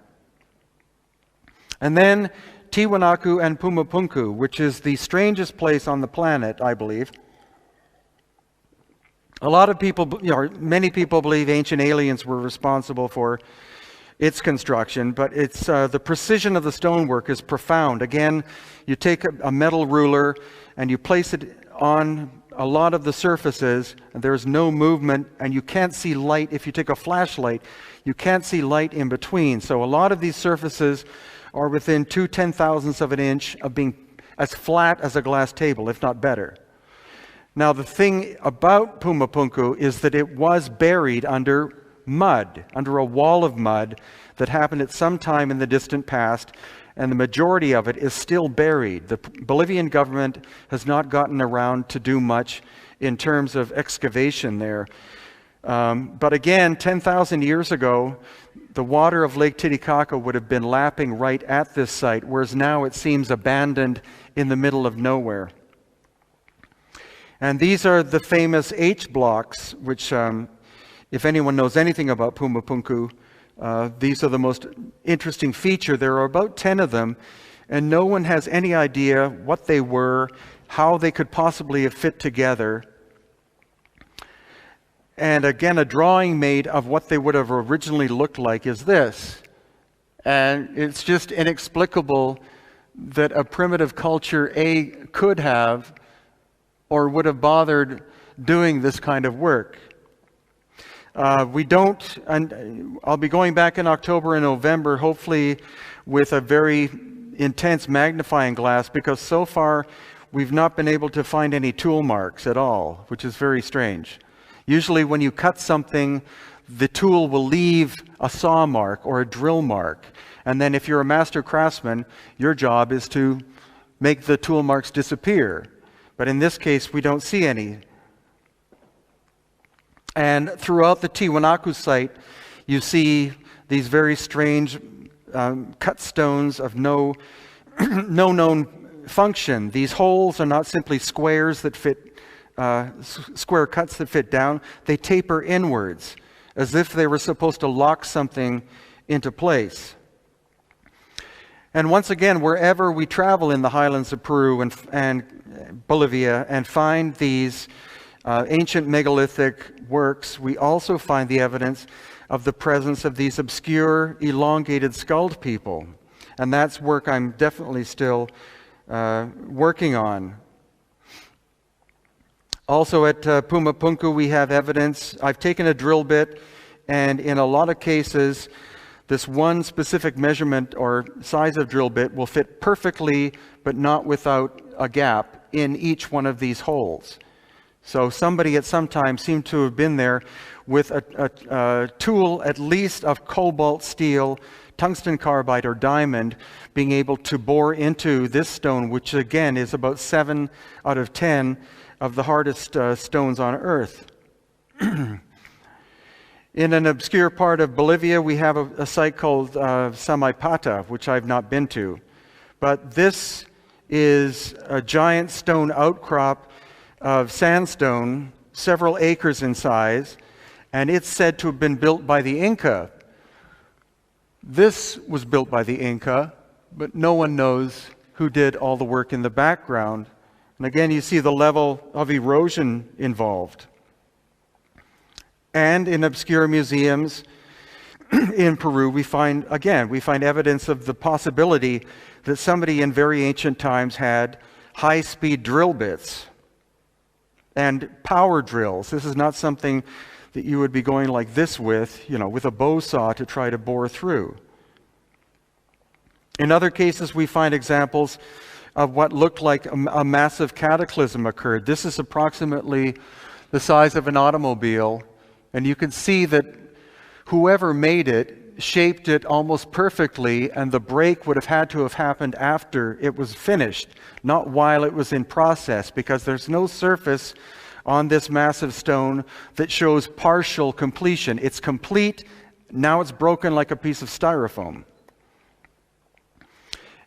And then Tiwanaku and Pumapunku, which is the strangest place on the planet, I believe. A lot of people, many people believe ancient aliens were responsible for its construction, but it's the precision of the stonework is profound. Again, you take a metal ruler and you place it on a lot of the surfaces, and there's no movement, and you can't see light. If you take a flashlight, you can't see light in between. So a lot of these surfaces are within 2/10,000ths of an inch of being as flat as a glass table, if not better. Now, the thing about Pumapunku is that it was buried under mud, under a wall of mud that happened at some time in the distant past, and the majority of it is still buried. The Bolivian government has not gotten around to do much in terms of excavation there. But again, 10,000 years ago, the water of Lake Titicaca would have been lapping right at this site, whereas now it seems abandoned in the middle of nowhere. And these are the famous H blocks, which, if anyone knows anything about Pumapunku, these are the most interesting feature. There are about 10 of them, and no one has any idea what they were, how they could possibly have fit together. And again, a drawing made of what they would have originally looked like is this. And it's just inexplicable that a primitive culture, could have or would have bothered doing this kind of work. We don't, and I'll be going back in October and November, hopefully with a very intense magnifying glass, because so far we've not been able to find any tool marks at all, which is very strange. Usually when you cut something, the tool will leave a saw mark or a drill mark. And then if you're a master craftsman, your job is to make the tool marks disappear. But in this case, we don't see any. And throughout the Tiwanaku site, you see these very strange cut stones of no known function. These holes are not simply squares that fit, square cuts that fit down. They taper inwards, as if they were supposed to lock something into place. And once again, wherever we travel in the highlands of Peru and Bolivia and find these ancient megalithic works, we also find the evidence of the presence of these obscure, elongated skulled people. And that's work I'm definitely still working on. Also at Pumapunku, we have evidence. I've taken a drill bit, and in a lot of cases, this one specific measurement or size of drill bit will fit perfectly, but not without a gap in each one of these holes. So somebody at some time seemed to have been there with a tool at least of cobalt steel, tungsten carbide, or diamond, being able to bore into this stone, which again is about 7 out of 10 of the hardest stones on Earth. In an obscure part of Bolivia, we have a site called Samaipata, which I've not been to. But this is a giant stone outcrop of sandstone, several acres in size, and it's said to have been built by the Inca. This was built by the Inca, but no one knows who did all the work in the background. And again, you see the level of erosion involved. And in obscure museums in Peru, we find evidence of the possibility that somebody in very ancient times had high-speed drill bits and power drills. This is not something that you would be going like this with a bow saw to try to bore through. In other cases, we find examples of what looked like a massive cataclysm occurred. This is approximately the size of an automobile, and you can see that whoever made it shaped it almost perfectly, and the break would have had to have happened after it was finished, not while it was in process, because there's no surface on this massive stone that shows partial completion. It's complete, now it's broken like a piece of styrofoam.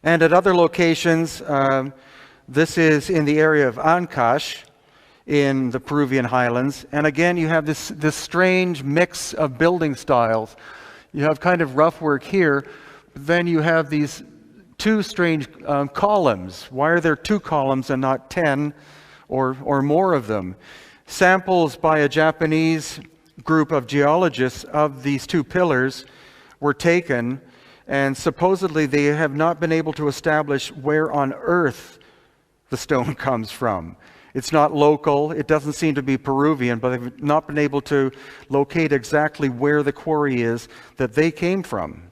And at other locations, this is in the area of Ancash in the Peruvian highlands. And again, you have this strange mix of building styles. You have kind of rough work here, but then you have these two strange columns. Why are there 2 columns and not 10 or more of them? Samples by a Japanese group of geologists of these 2 pillars were taken, and supposedly they have not been able to establish where on earth the stone comes from. It's not local, it doesn't seem to be Peruvian, but they've not been able to locate exactly where the quarry is that they came from.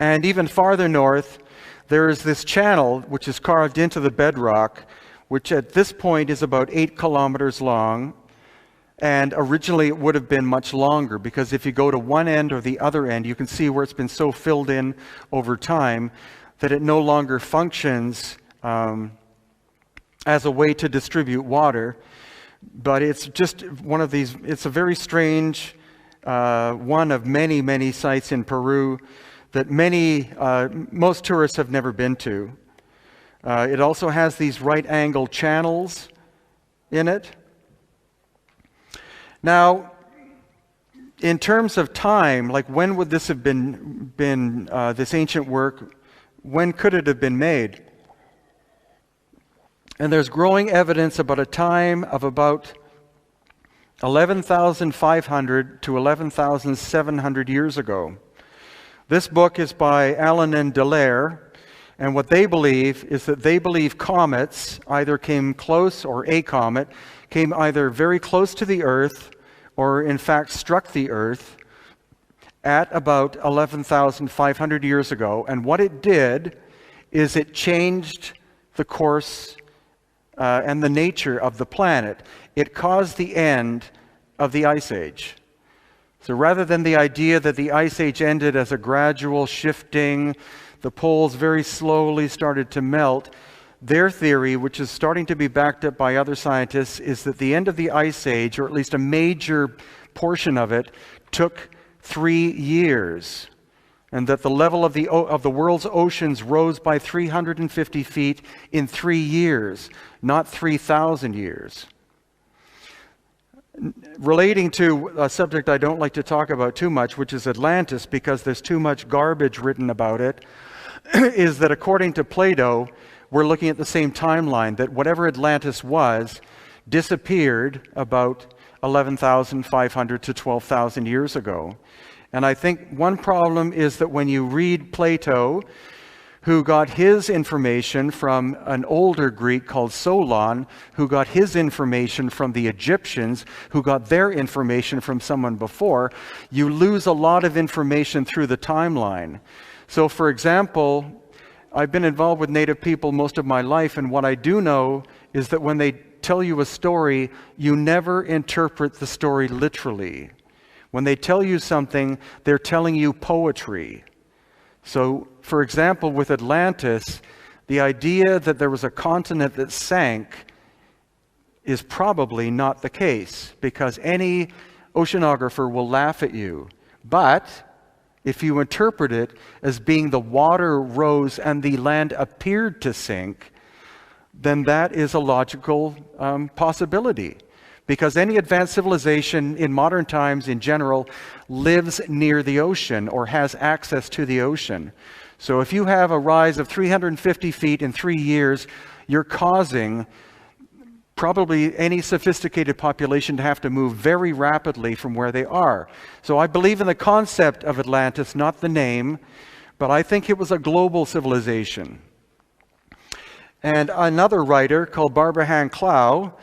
And even farther north, there is this channel which is carved into the bedrock, which at this point is about 8 kilometers long. And originally it would have been much longer, because if you go to one end or the other end, you can see where it's been so filled in over time that it no longer functions as a way to distribute water. But it's just one of these, it's a very strange one of many, many sites in Peru that most tourists have never been to. It also has these right-angle channels in it. Now, in terms of time, like when would this have been this ancient work, when could it have been made? And there's growing evidence about a time of about 11,500 to 11,700 years ago. This book is by Allen and Dallaire, and what they believe is that they believe comets either came close, or a comet came either very close to the Earth or in fact struck the Earth at about 11,500 years ago. And what it did is it changed the course and the nature of the planet. It caused the end of the Ice Age. So rather than the idea that the Ice Age ended as a gradual shifting, the poles very slowly started to melt, their theory, which is starting to be backed up by other scientists, is that the end of the Ice Age, or at least a major portion of it, took 3 years. And that the level of the world's oceans rose by 350 feet in 3 years, not 3,000 years. Relating to a subject I don't like to talk about too much, which is Atlantis, because there's too much garbage written about it, is that according to Plato, we're looking at the same timeline, that whatever Atlantis was disappeared about 11,500 to 12,000 years ago. And I think one problem is that when you read Plato, who got his information from an older Greek called Solon, who got his information from the Egyptians, who got their information from someone before, you lose a lot of information through the timeline. So for example, I've been involved with Native people most of my life, and what I do know is that when they tell you a story, you never interpret the story literally. When they tell you something, they're telling you poetry. So, for example, with Atlantis, the idea that there was a continent that sank is probably not the case, because any oceanographer will laugh at you. But if you interpret it as being the water rose and the land appeared to sink, then that is a logical possibility. Because any advanced civilization in modern times in general lives near the ocean or has access to the ocean. So if you have a rise of 350 feet in 3 years, you're causing probably any sophisticated population to have to move very rapidly from where they are. So I believe in the concept of Atlantis, not the name, but I think it was a global civilization. And another writer called Barbara Han Clow,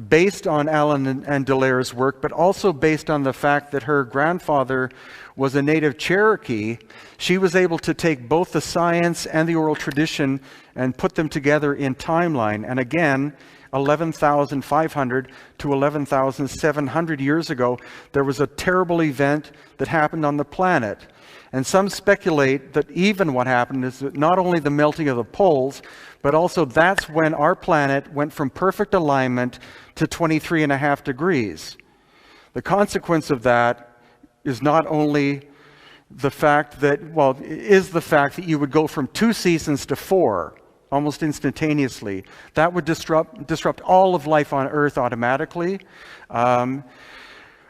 based on Allen and Dallaire's work, but also based on the fact that her grandfather was a native Cherokee, she was able to take both the science and the oral tradition and put them together in timeline. And again, 11,500 to 11,700 years ago, there was a terrible event that happened on the planet. And some speculate that even what happened is that not only the melting of the poles, but also that's when our planet went from perfect alignment to 23.5 degrees. The consequence of that is not only the fact that, well, is the fact that you would go from 2 seasons to 4 almost instantaneously. That would disrupt all of life on Earth automatically. And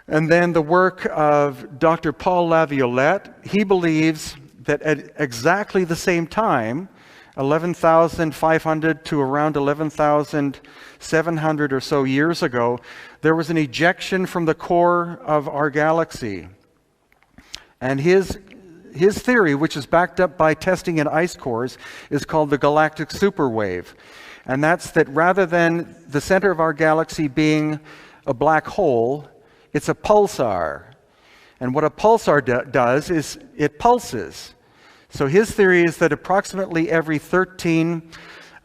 then the work of Dr. Paul Laviolette, he believes that at exactly the same time, 11,500 to around 11,700 or so years ago, there was an ejection from the core of our galaxy. And his theory, which is backed up by testing in ice cores, is called the galactic superwave. And that's that rather than the center of our galaxy being a black hole, it's a pulsar. And what a pulsar does is it pulses. So his theory is that approximately every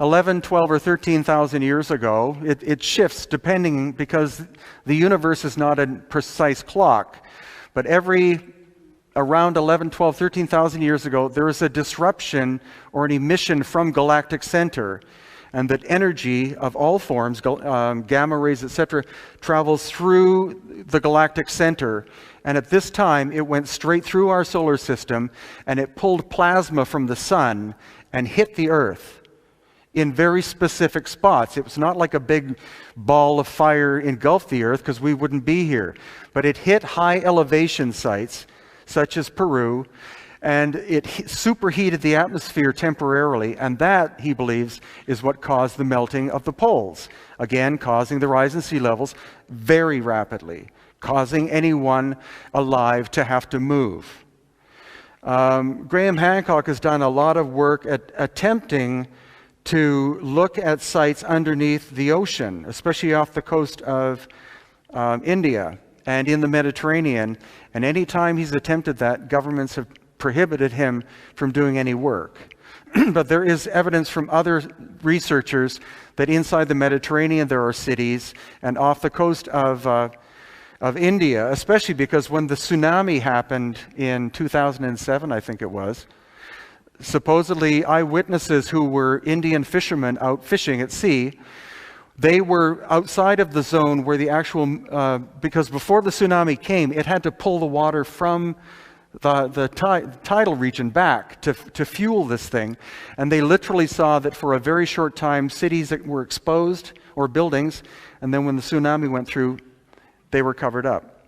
11, 12, or 13,000 years ago, it shifts depending, because the universe is not a precise clock. But around 11, 12, 13,000 years ago, there is a disruption or an emission from galactic center. And that energy of all forms, gamma rays, etc., travels through the galactic center. And at this time, it went straight through our solar system, and it pulled plasma from the sun and hit the Earth in very specific spots. It was not like a big ball of fire engulfed the Earth, because we wouldn't be here. But it hit high elevation sites, such as Peru. and it superheated the atmosphere temporarily, and that, he believes, is what caused the melting of the poles, again causing the rise in sea levels very rapidly, causing anyone alive to have to move. Graham Hancock has done a lot of work at attempting to look at sites underneath the ocean, especially off the coast of India and in the Mediterranean. And any time he's attempted that, governments have prohibited him from doing any work. But there is evidence from other researchers that inside the Mediterranean there are cities, and off the coast of India, especially because when the tsunami happened in 2007, I think it was, supposedly eyewitnesses who were Indian fishermen out fishing at sea, they were outside of the zone where the actual, because before the tsunami came, it had to pull the water from the tidal region back to fuel this thing. And they literally saw that for a very short time, cities that were exposed, or buildings, and then when the tsunami went through, they were covered up.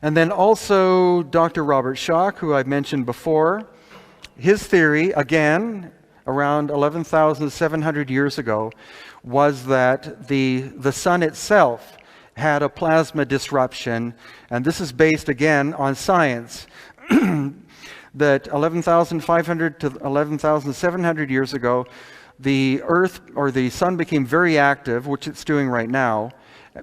And then also Dr. Robert Schoch, who I've mentioned before, his theory, again, around 11,700 years ago, was that the sun itself had a plasma disruption, and this is based again on science, that 11,500 to 11,700 years ago, the Earth or the sun became very active, which it's doing right now,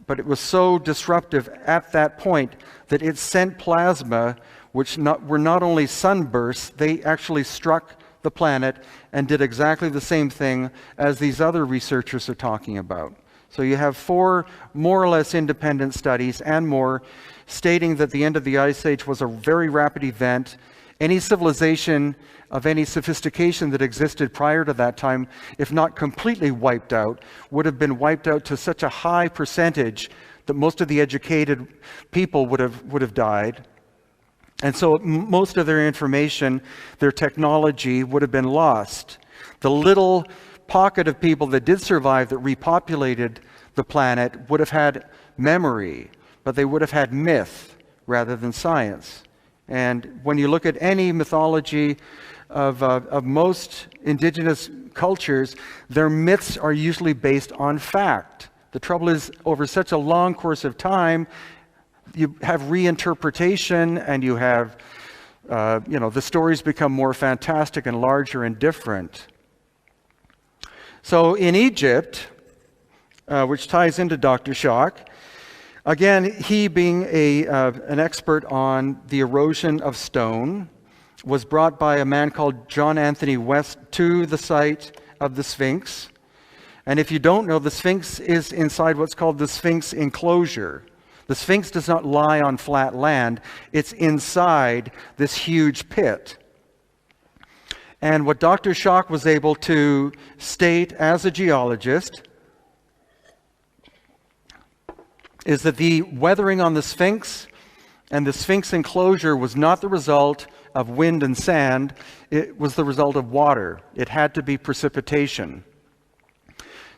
but it was so disruptive at that point that it sent plasma, which were not only sunbursts, they actually struck the planet and did exactly the same thing as these other researchers are talking about. So you have 4 more or less independent studies and more stating that the end of the Ice Age was a very rapid event. Any civilization of any sophistication that existed prior to that time, if not completely wiped out, would have been wiped out to such a high percentage that most of the educated people would have died. And so most of their information, their technology would have been lost. The little pocket of people that did survive that repopulated the planet would have had memory, but they would have had myth rather than science. And when you look at any mythology of most indigenous cultures, their myths are usually based on fact. The trouble is, over such a long course of time, you have reinterpretation, and you have, the stories become more fantastic and larger and different. So in Egypt, which ties into Dr. Schoch, again, he being an expert on the erosion of stone, was brought by a man called John Anthony West to the site of the Sphinx. And if you don't know, the Sphinx is inside what's called the Sphinx enclosure. The Sphinx does not lie on flat land. It's inside this huge pit. And what Dr. Schoch was able to state as a geologist is that the weathering on the Sphinx and the Sphinx enclosure was not the result of wind and sand. It was the result of water. It had to be precipitation.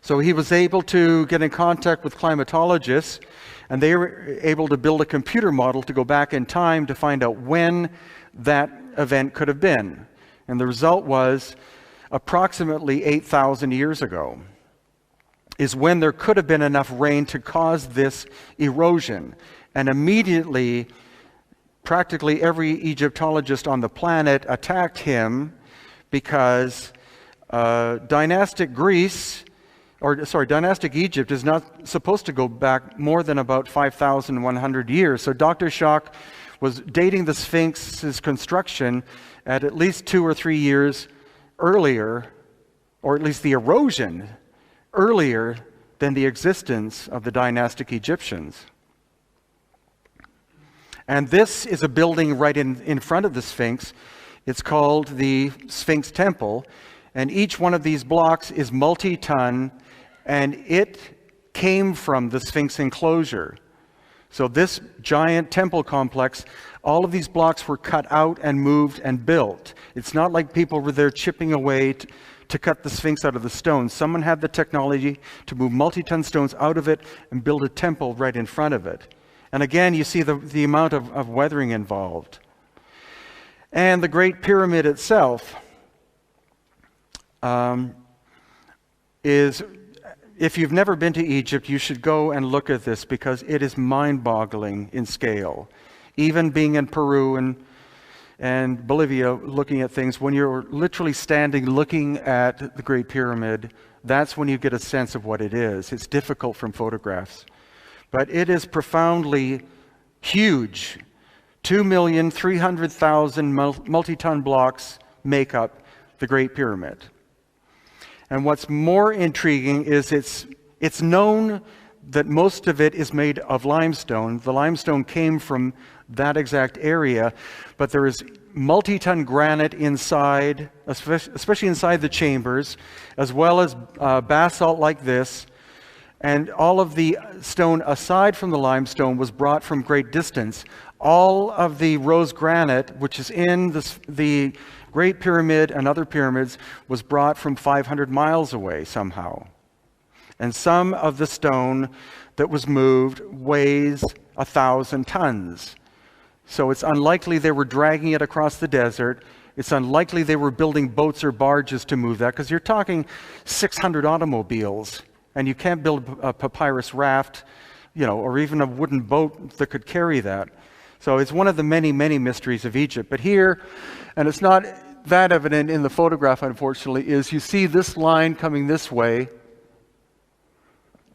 So he was able to get in contact with climatologists, and they were able to build a computer model to go back in time to find out when that event could have been. And the result was approximately 8,000 years ago is when there could have been enough rain to cause this erosion. And immediately, practically every Egyptologist on the planet attacked him because dynastic Egypt is not supposed to go back more than about 5,100 years. So Dr. Schoch was dating the Sphinx's construction at least 2 or 3 years earlier, or at least the erosion earlier than the existence of the dynastic Egyptians. And this is a building right in front of the Sphinx. It's called the Sphinx Temple, and each one of these blocks is multi-ton, and it came from the Sphinx enclosure. So this giant temple complex, all of these blocks were cut out and moved and built. It's not like people were there chipping away to cut the Sphinx out of the stone. Someone had the technology to move multi-ton stones out of it and build a temple right in front of it. And again, you see the amount of weathering involved. And the Great Pyramid itself is, if you've never been to Egypt, you should go and look at this because it is mind-boggling in scale. Even being in Peru and Bolivia looking at things, when you're literally standing looking at the Great Pyramid, that's when you get a sense of what it is. It's difficult from photographs. But it is profoundly huge. 2,300,000 multi-ton blocks make up the Great Pyramid. And what's more intriguing is it's known that most of it is made of limestone. The limestone came from that exact area, but there is multi-ton granite inside, especially inside the chambers, as well as basalt like this. And all of the stone aside from the limestone was brought from great distance. All of the rose granite, which is in the Great Pyramid and other pyramids, was brought from 500 miles away somehow. And some of the stone that was moved weighs 1,000 tons. So it's unlikely they were dragging it across the desert. It's unlikely they were building boats or barges to move that, because you're talking 600 automobiles, and you can't build a papyrus raft, or even a wooden boat that could carry that. So it's one of the many, many mysteries of Egypt. But here, and it's not that evident in the photograph, unfortunately, is you see this line coming this way,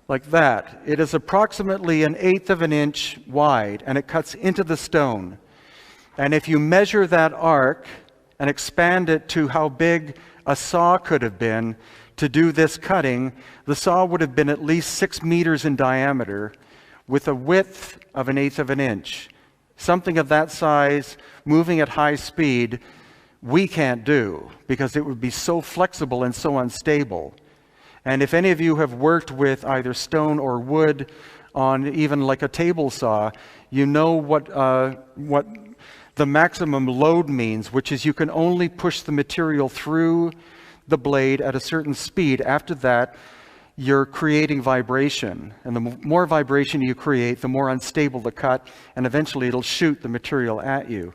like that. It is approximately 1/8 of an inch wide, and it cuts into the stone. And if you measure that arc and expand it to how big a saw could have been to do this cutting, the saw would have been at least 6 meters in diameter with a width of 1/8 of an inch. Something of that size, moving at high speed, we can't do because it would be so flexible and so unstable. And if any of you have worked with either stone or wood on even like a table saw, you know what the maximum load means, which is you can only push the material through the blade at a certain speed. After that, you're creating vibration. And the more vibration you create, the more unstable the cut, and eventually it'll shoot the material at you.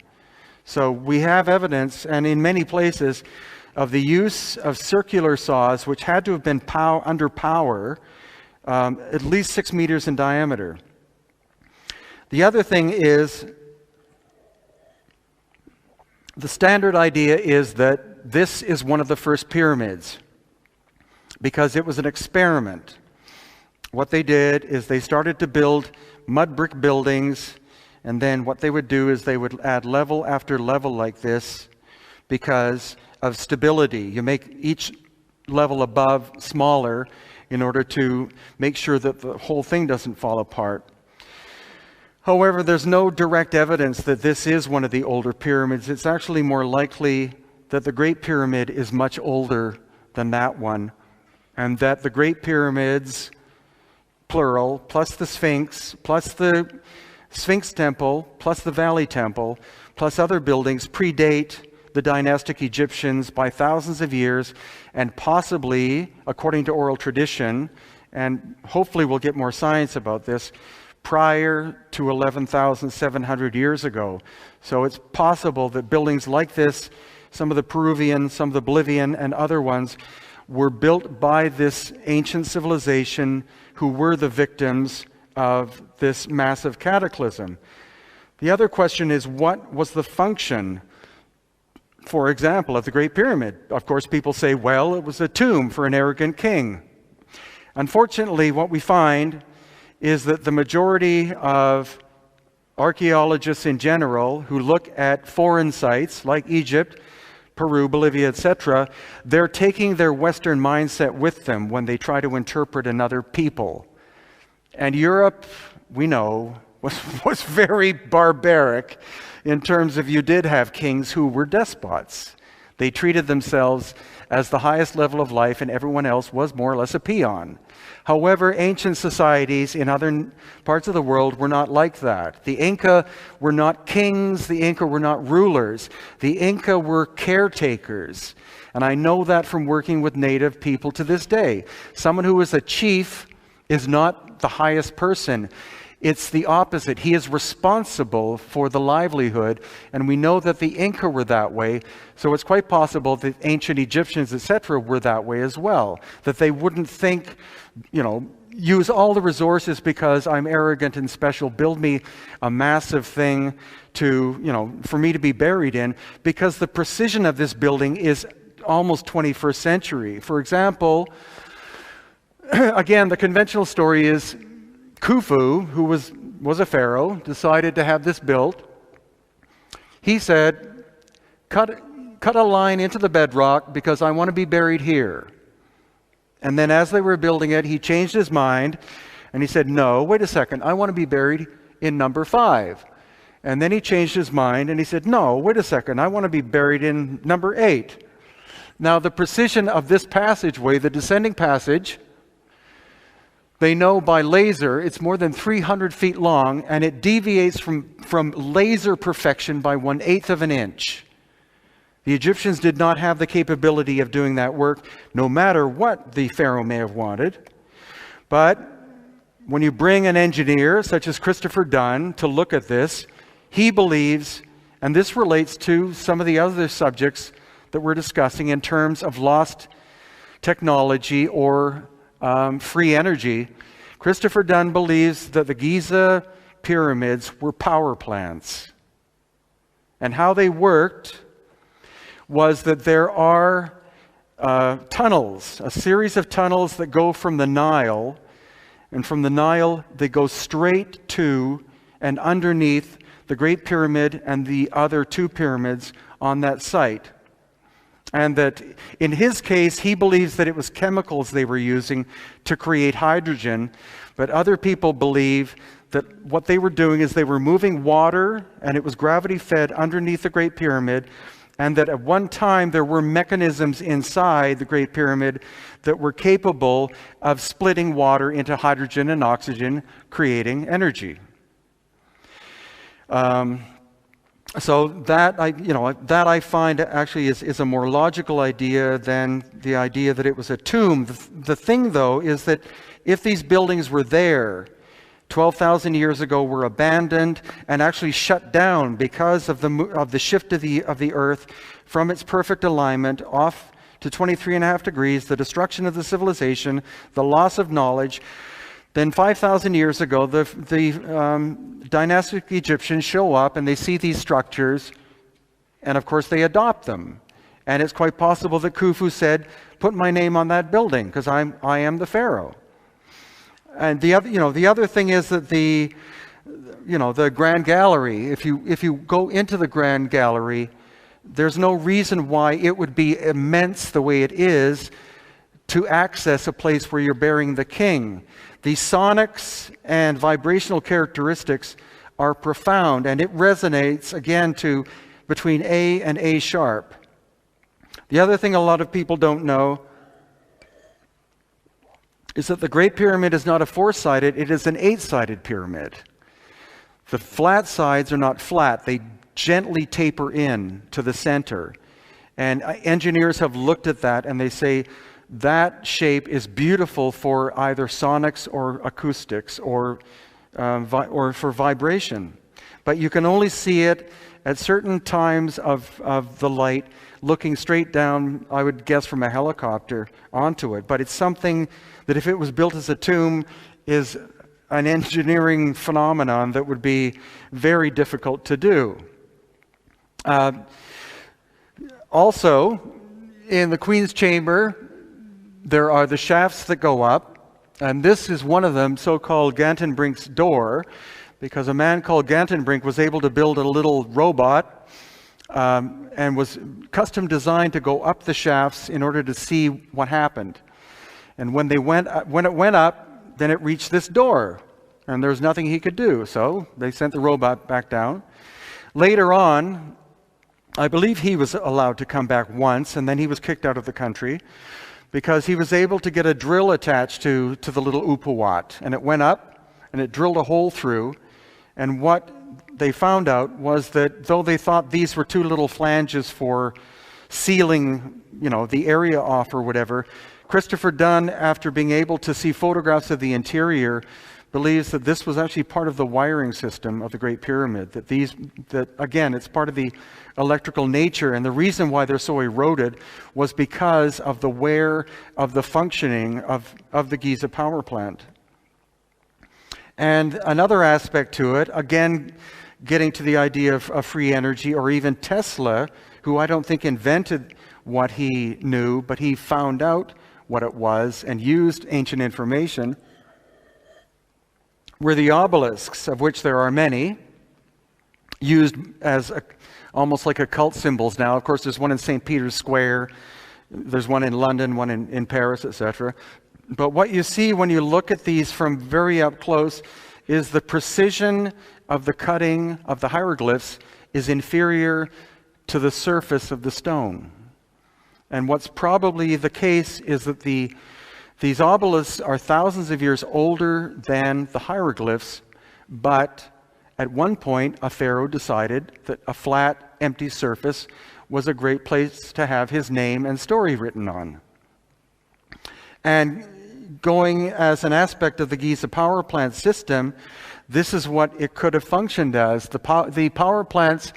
So we have evidence, and in many places, of the use of circular saws, which had to have been under power, at least 6 meters in diameter. The other thing is, the standard idea is that this is one of the first pyramids, because it was an experiment. What they did is they started to build mud brick buildings, and then what they would do is they would add level after level like this because of stability. You make each level above smaller in order to make sure that the whole thing doesn't fall apart. However, there's no direct evidence that this is one of the older pyramids. It's actually more likely that the Great Pyramid is much older than that one, and that the Great Pyramids, plural, plus the Sphinx, plus the Sphinx Temple, plus the Valley Temple, plus other buildings predate the dynastic Egyptians by thousands of years, and possibly, according to oral tradition, and hopefully we'll get more science about this, prior to 11,700 years ago. So it's possible that buildings like this, some of the Peruvian, some of the Bolivian, and other ones, were built by this ancient civilization who were the victims of this massive cataclysm. The other question is, what was the function, for example, of the Great Pyramid? Of course, people say, well, it was a tomb for an arrogant king. Unfortunately, what we find is that the majority of archaeologists in general who look at foreign sites like Egypt, Peru, Bolivia, etc., they're taking their Western mindset with them when they try to interpret another people. And Europe, we know, was very barbaric in terms of you did have kings who were despots. They treated themselves as the highest level of life, and everyone else was more or less a peon. However, ancient societies in other parts of the world were not like that. The Inca were not kings. The Inca were not rulers. The Inca were caretakers. And I know that from working with native people to this day. Someone who is a chief is not the highest person. It's the opposite. He is responsible for the livelihood, and we know that the Inca were that way, so it's quite possible that ancient Egyptians, etc., were that way as well, that they wouldn't think, use all the resources because I'm arrogant and special, build me a massive thing for me to be buried in, because the precision of this building is almost 21st century. For example, again, the conventional story is Khufu, who was a pharaoh, decided to have this built. He said, cut a line into the bedrock because I want to be buried here. And then as they were building it, he changed his mind and he said, no, wait a second, I want to be buried in number 5. And then he changed his mind and he said, no, wait a second, I want to be buried in number 8. Now the precision of this passageway, the descending passage, they know by laser it's more than 300 feet long, and it deviates from laser perfection by 1/8 of an inch. The Egyptians did not have the capability of doing that work, no matter what the pharaoh may have wanted. But when you bring an engineer such as Christopher Dunn to look at this, he believes, and this relates to some of the other subjects that we're discussing in terms of lost technology or free energy. Christopher Dunn believes that the Giza pyramids were power plants. And how they worked was that there are tunnels, a series of tunnels that go from the Nile, and from the Nile they go straight to and underneath the Great Pyramid and the other 2 pyramids on that site. And that in his case, he believes that it was chemicals they were using to create hydrogen. But other people believe that what they were doing is they were moving water, and it was gravity fed underneath the Great Pyramid. And that at one time there were mechanisms inside the Great Pyramid that were capable of splitting water into hydrogen and oxygen, creating energy. So that I find actually is a more logical idea than the idea that it was a tomb. The thing, though, is that if these buildings were there 12,000 years ago, were abandoned and actually shut down because of the shift of the Earth from its perfect alignment off to 23.5 degrees, the destruction of the civilization, the loss of knowledge, then 5,000 years ago, the dynastic Egyptians show up and they see these structures, and of course they adopt them. And it's quite possible that Khufu said, "Put my name on that building because I am the pharaoh." And the other thing is that the Grand Gallery. If you go into the Grand Gallery, there's no reason why it would be immense the way it is to access a place where you're burying the king. The sonics and vibrational characteristics are profound, and it resonates again to between A and A sharp. The other thing a lot of people don't know is that the Great Pyramid is not a 4-sided, it is an 8-sided pyramid. The flat sides are not flat, they gently taper in to the center. And engineers have looked at that and they say that shape is beautiful for either sonics or acoustics or for vibration. But you can only see it at certain times of the light, looking straight down, I would guess, from a helicopter onto it. But it's something that if it was built as a tomb is an engineering phenomenon that would be very difficult to do. Also, in the Queen's Chamber, there are the shafts that go up, and this is one of them, so-called Gantenbrink's door, because a man called Gantenbrink was able to build a little robot and was custom designed to go up the shafts in order to see what happened. And when it went up, then it reached this door, and there was nothing he could do, so they sent the robot back down. Later on, I believe he was allowed to come back once, and then he was kicked out of the country because he was able to get a drill attached to the little upawat, and it went up and it drilled a hole through. And what they found out was that though they thought these were 2 little flanges for sealing, the area off or whatever, Christopher Dunn, after being able to see photographs of the interior, believes that this was actually part of the wiring system of the Great Pyramid, that again, it's part of the electrical nature, and the reason why they're so eroded was because of the wear of the functioning of the Giza power plant. And another aspect to it, again, getting to the idea of free energy, or even Tesla, who I don't think invented what he knew, but he found out what it was and used ancient information, were the obelisks, of which there are many, used as almost like occult symbols now. Of course, there's one in St. Peter's Square, there's one in London, one in Paris, etc. But what you see when you look at these from very up close is the precision of the cutting of the hieroglyphs is inferior to the surface of the stone. And what's probably the case is that these obelisks are thousands of years older than the hieroglyphs, but at one point a pharaoh decided that a flat, empty surface was a great place to have his name and story written on. And going as an aspect of the Giza power plant system, this is what it could have functioned as. The power plants,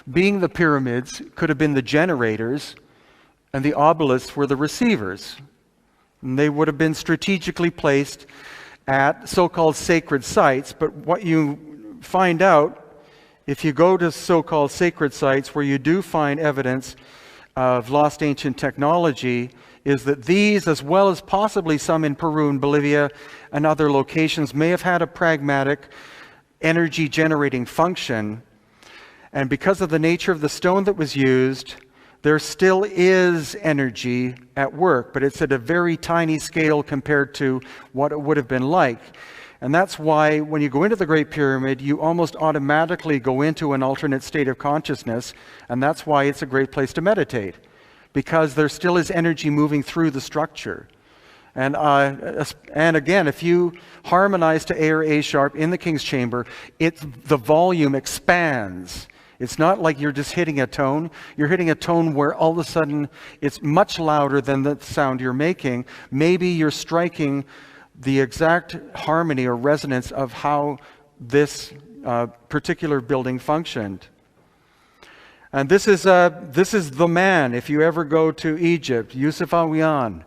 being the pyramids, could have been the generators, and the obelisks were the receivers. And they would have been strategically placed at so-called sacred sites. But what you find out, if you go to so-called sacred sites where you do find evidence of lost ancient technology, is that these, as well as possibly some in Peru and Bolivia and other locations, may have had a pragmatic energy generating function. And because of the nature of the stone that was used, there still is energy at work, but it's at a very tiny scale compared to what it would have been like. And that's why when you go into the Great Pyramid, you almost automatically go into an alternate state of consciousness, and that's why it's a great place to meditate, because there still is energy moving through the structure. And again, if you harmonize to A or A sharp in the King's Chamber, the volume expands. It's not like you're just hitting a tone. You're hitting a tone where all of a sudden it's much louder than the sound you're making. Maybe you're striking the exact harmony or resonance of how this particular building functioned. And this is the man. If you ever go to Egypt, Yusuf Awiyan,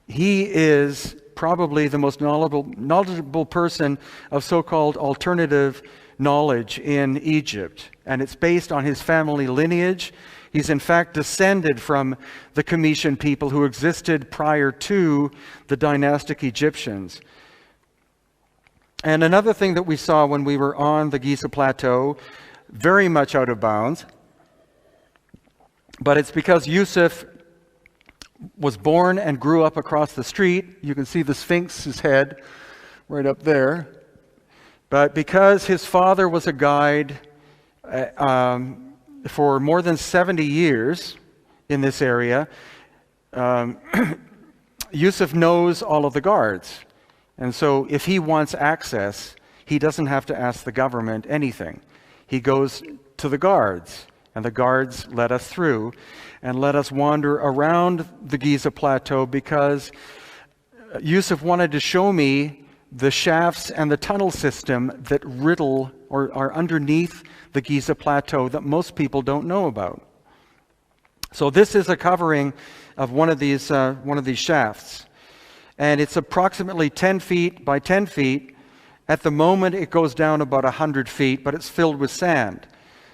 he is probably the most knowledgeable person of so-called alternative knowledge in Egypt. And it's based on his family lineage. He's in fact descended from the Comitian people who existed prior to the dynastic Egyptians. And another thing that we saw when we were on the Giza Plateau, very much out of bounds, but it's because Yusuf was born and grew up across the street. You can see the Sphinx's head right up there. But because his father was a guide for more than 70 years in this area, Yusuf knows all of the guards. And so if he wants access, he doesn't have to ask the government anything. He goes to the guards, and the guards let us through and let us wander around the Giza Plateau, because Yusuf wanted to show me the shafts and the tunnel system that riddle or are underneath the Giza Plateau that most people don't know about. So this is a covering of one of these shafts, and it's approximately 10 feet by 10 feet. At the moment, it goes down about 100 feet, but it's filled with sand.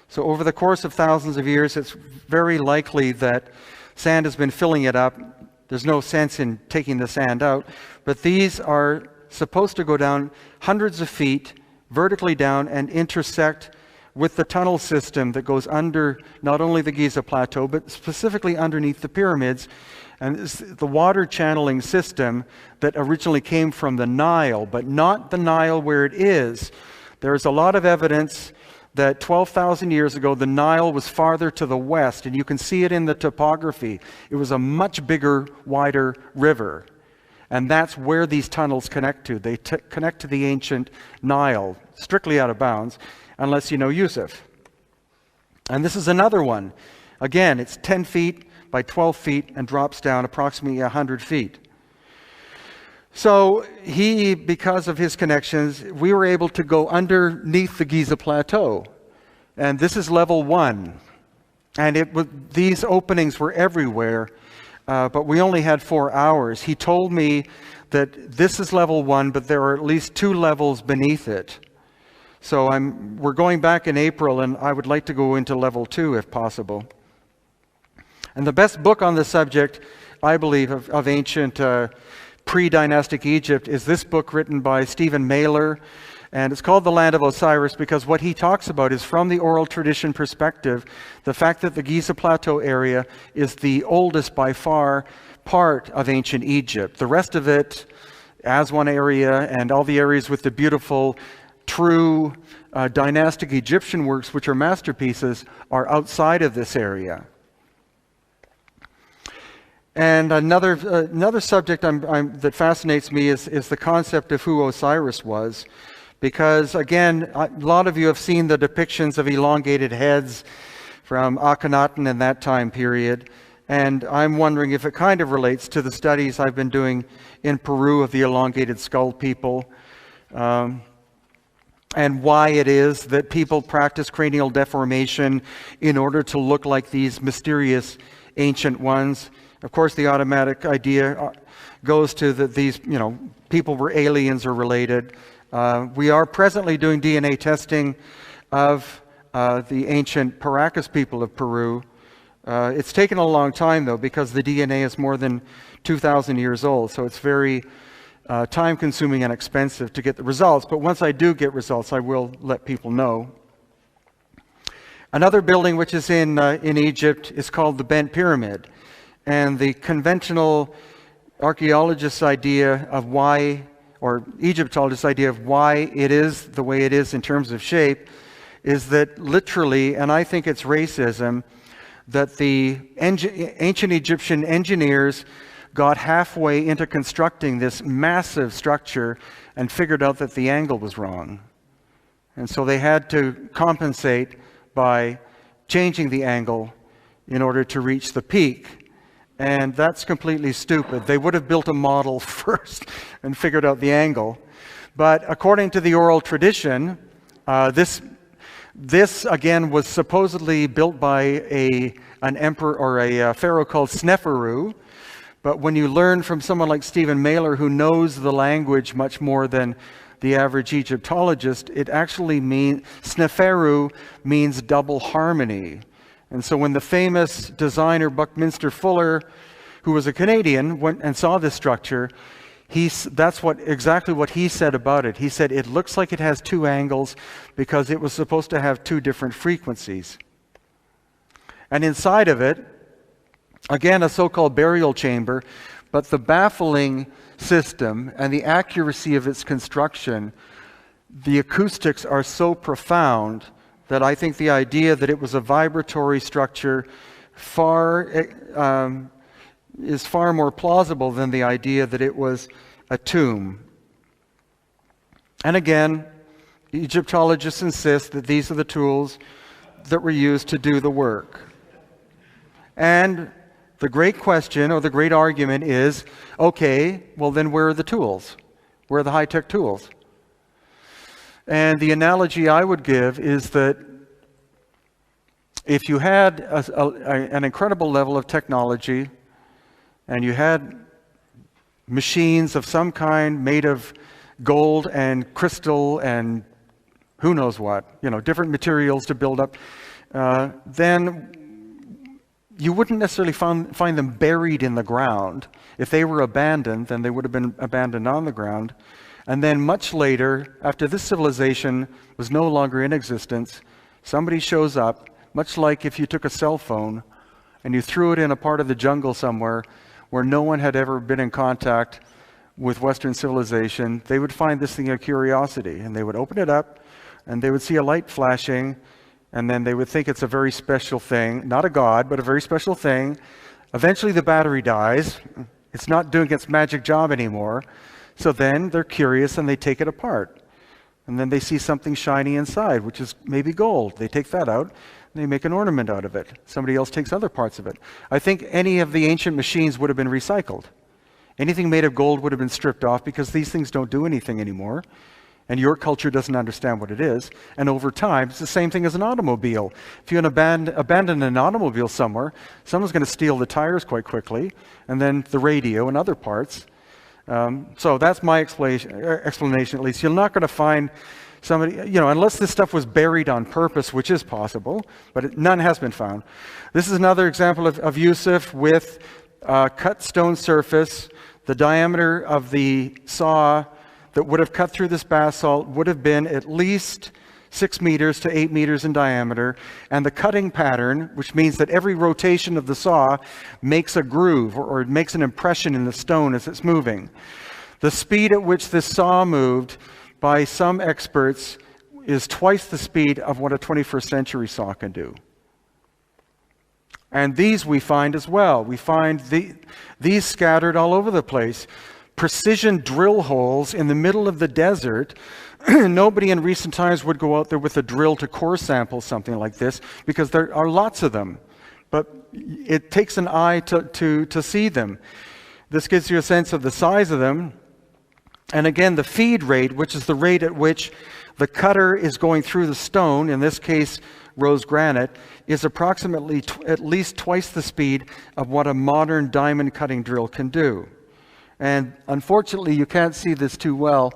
So over the course of thousands of years, it's very likely that sand has been filling it up. There's no sense in taking the sand out, but these are supposed to go down hundreds of feet vertically down and intersect with the tunnel system that goes under not only the Giza Plateau, but specifically underneath the pyramids. And it's the water channeling system that originally came from the Nile, but not the Nile where it is. There's a lot of evidence that 12,000 years ago, the Nile was farther to the west, and you can see it in the topography. It was a much bigger, wider river. And that's where these tunnels connect to. They connect to the ancient Nile, strictly out of bounds, unless you know Yusuf. And this is another one. Again, it's 10 feet by 12 feet and drops down approximately 100 feet. So because of his connections, we were able to go underneath the Giza Plateau. And this is level 1. And these openings were everywhere, but we only had 4 hours. He told me that this is level 1, but there are at least 2 levels beneath it. So we're going back in April, and I would like to go into level 2 if possible. And the best book on the subject, I believe, of ancient pre-dynastic Egypt is this book written by Stephen Mailer, and it's called The Land of Osiris because what he talks about is from the oral tradition perspective, the fact that the Giza Plateau area is the oldest by far part of ancient Egypt. The rest of it, Aswan area and all the areas with the beautiful, true dynastic Egyptian works, which are masterpieces, are outside of this area. And another subject that fascinates me is the concept of who Osiris was. Because, again, a lot of you have seen the depictions of elongated heads from Akhenaten in that time period. And I'm wondering if it kind of relates to the studies I've been doing in Peru of the elongated skull people. And why it is that people practice cranial deformation in order to look like these mysterious ancient ones. Of course, the automatic idea goes to that these, people were aliens or related. We are presently doing DNA testing of the ancient Paracas people of Peru. It's taken a long time, though, because the DNA is more than 2,000 years old, so it's very time-consuming and expensive to get the results. But once I do get results, I will let people know. Another building which is in Egypt is called the Bent Pyramid. And the conventional archaeologist's idea of why, or Egyptologist's idea of why it is the way it is in terms of shape, is that literally, and I think it's racism, that the ancient Egyptian engineers got halfway into constructing this massive structure and figured out that the angle was wrong. And so they had to compensate by changing the angle in order to reach the peak. And that's completely stupid. They would have built a model first and figured out the angle. But according to the oral tradition, this again was supposedly built by an emperor or a pharaoh called Sneferu. But when you learn from someone like Stephen Mailer, who knows the language much more than the average Egyptologist, it actually means, Sneferu means double harmony. And so when the famous designer Buckminster Fuller, who was a Canadian, went and saw this structure, that's exactly what he said about it. He said, it looks like it has 2 angles because it was supposed to have 2 different frequencies. And inside of it, again, a so-called burial chamber, but the baffling system and the accuracy of its construction, the acoustics are so profound that I think the idea that it was a vibratory structure is far more plausible than the idea that it was a tomb. And again, Egyptologists insist that these are the tools that were used to do the work. And the great question, or the great argument is, okay, well then where are the tools? Where are the high-tech tools? And the analogy I would give is that if you had an incredible level of technology and you had machines of some kind made of gold and crystal and who knows what, different materials to build up, then you wouldn't necessarily find them buried in the ground. If they were abandoned, then they would have been abandoned on the ground. And then much later, after this civilization was no longer in existence, somebody shows up, much like if you took a cell phone and you threw it in a part of the jungle somewhere where no one had ever been in contact with Western civilization, they would find this thing a curiosity, and they would open it up, and they would see a light flashing, and then they would think it's a very special thing, not a god, but a very special thing. Eventually the battery dies. It's not doing its magic job anymore. So then they're curious and they take it apart. And then they see something shiny inside, which is maybe gold. They take that out, and they make an ornament out of it. Somebody else takes other parts of it. I think any of the ancient machines would have been recycled. Anything made of gold would have been stripped off because these things don't do anything anymore. And your culture doesn't understand what it is. And over time, it's the same thing as an automobile. If you abandon an automobile somewhere, someone's going to steal the tires quite quickly, and then the radio and other parts. So that's my explanation, at least. You're not going to find somebody, unless this stuff was buried on purpose, which is possible, but none has been found. This is another example of Yusuf with cut stone surface. The diameter of the saw that would have cut through this basalt would have been at least 6 meters to 8 meters in diameter, and the cutting pattern, which means that every rotation of the saw makes a groove or makes an impression in the stone as it's moving. The speed at which this saw moved, by some experts, is twice the speed of what a 21st century saw can do. And these we find as well. We find these scattered all over the place. Precision drill holes in the middle of the desert. Nobody in recent times would go out there with a drill to core sample something like this, because there are lots of them. But it takes an eye to see them. This gives you a sense of the size of them. And again, the feed rate, which is the rate at which the cutter is going through the stone, in this case rose granite, is approximately at least twice the speed of what a modern diamond cutting drill can do. And unfortunately, you can't see this too well,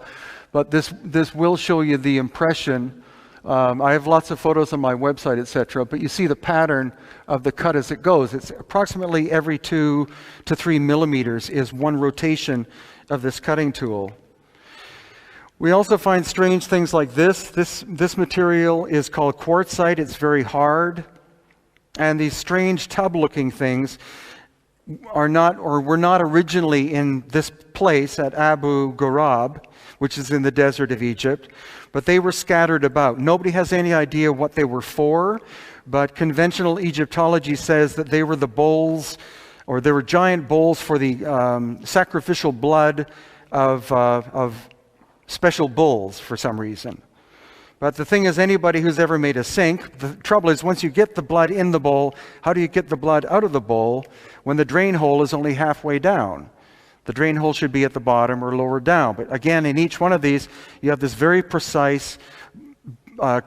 but this will show you the impression. I have lots of photos on my website, etc., but you see the pattern of the cut as it goes. It's approximately every 2 to 3 millimeters is one rotation of this cutting tool. We also find strange things like this. This material is called quartzite. It's very hard. And these strange tub-looking things were not originally in this place at Abu Ghurab, which is in the desert of Egypt, but they were scattered about. Nobody has any idea what they were for, but conventional Egyptology says that they were the bowls, or they were giant bowls for the sacrificial blood of special bulls for some reason. But the thing is, anybody who's ever made a sink, the trouble is once you get the blood in the bowl, how do you get the blood out of the bowl when the drain hole is only halfway down? The drain hole should be at the bottom or lower down. But again, in each one of these, you have this very precise,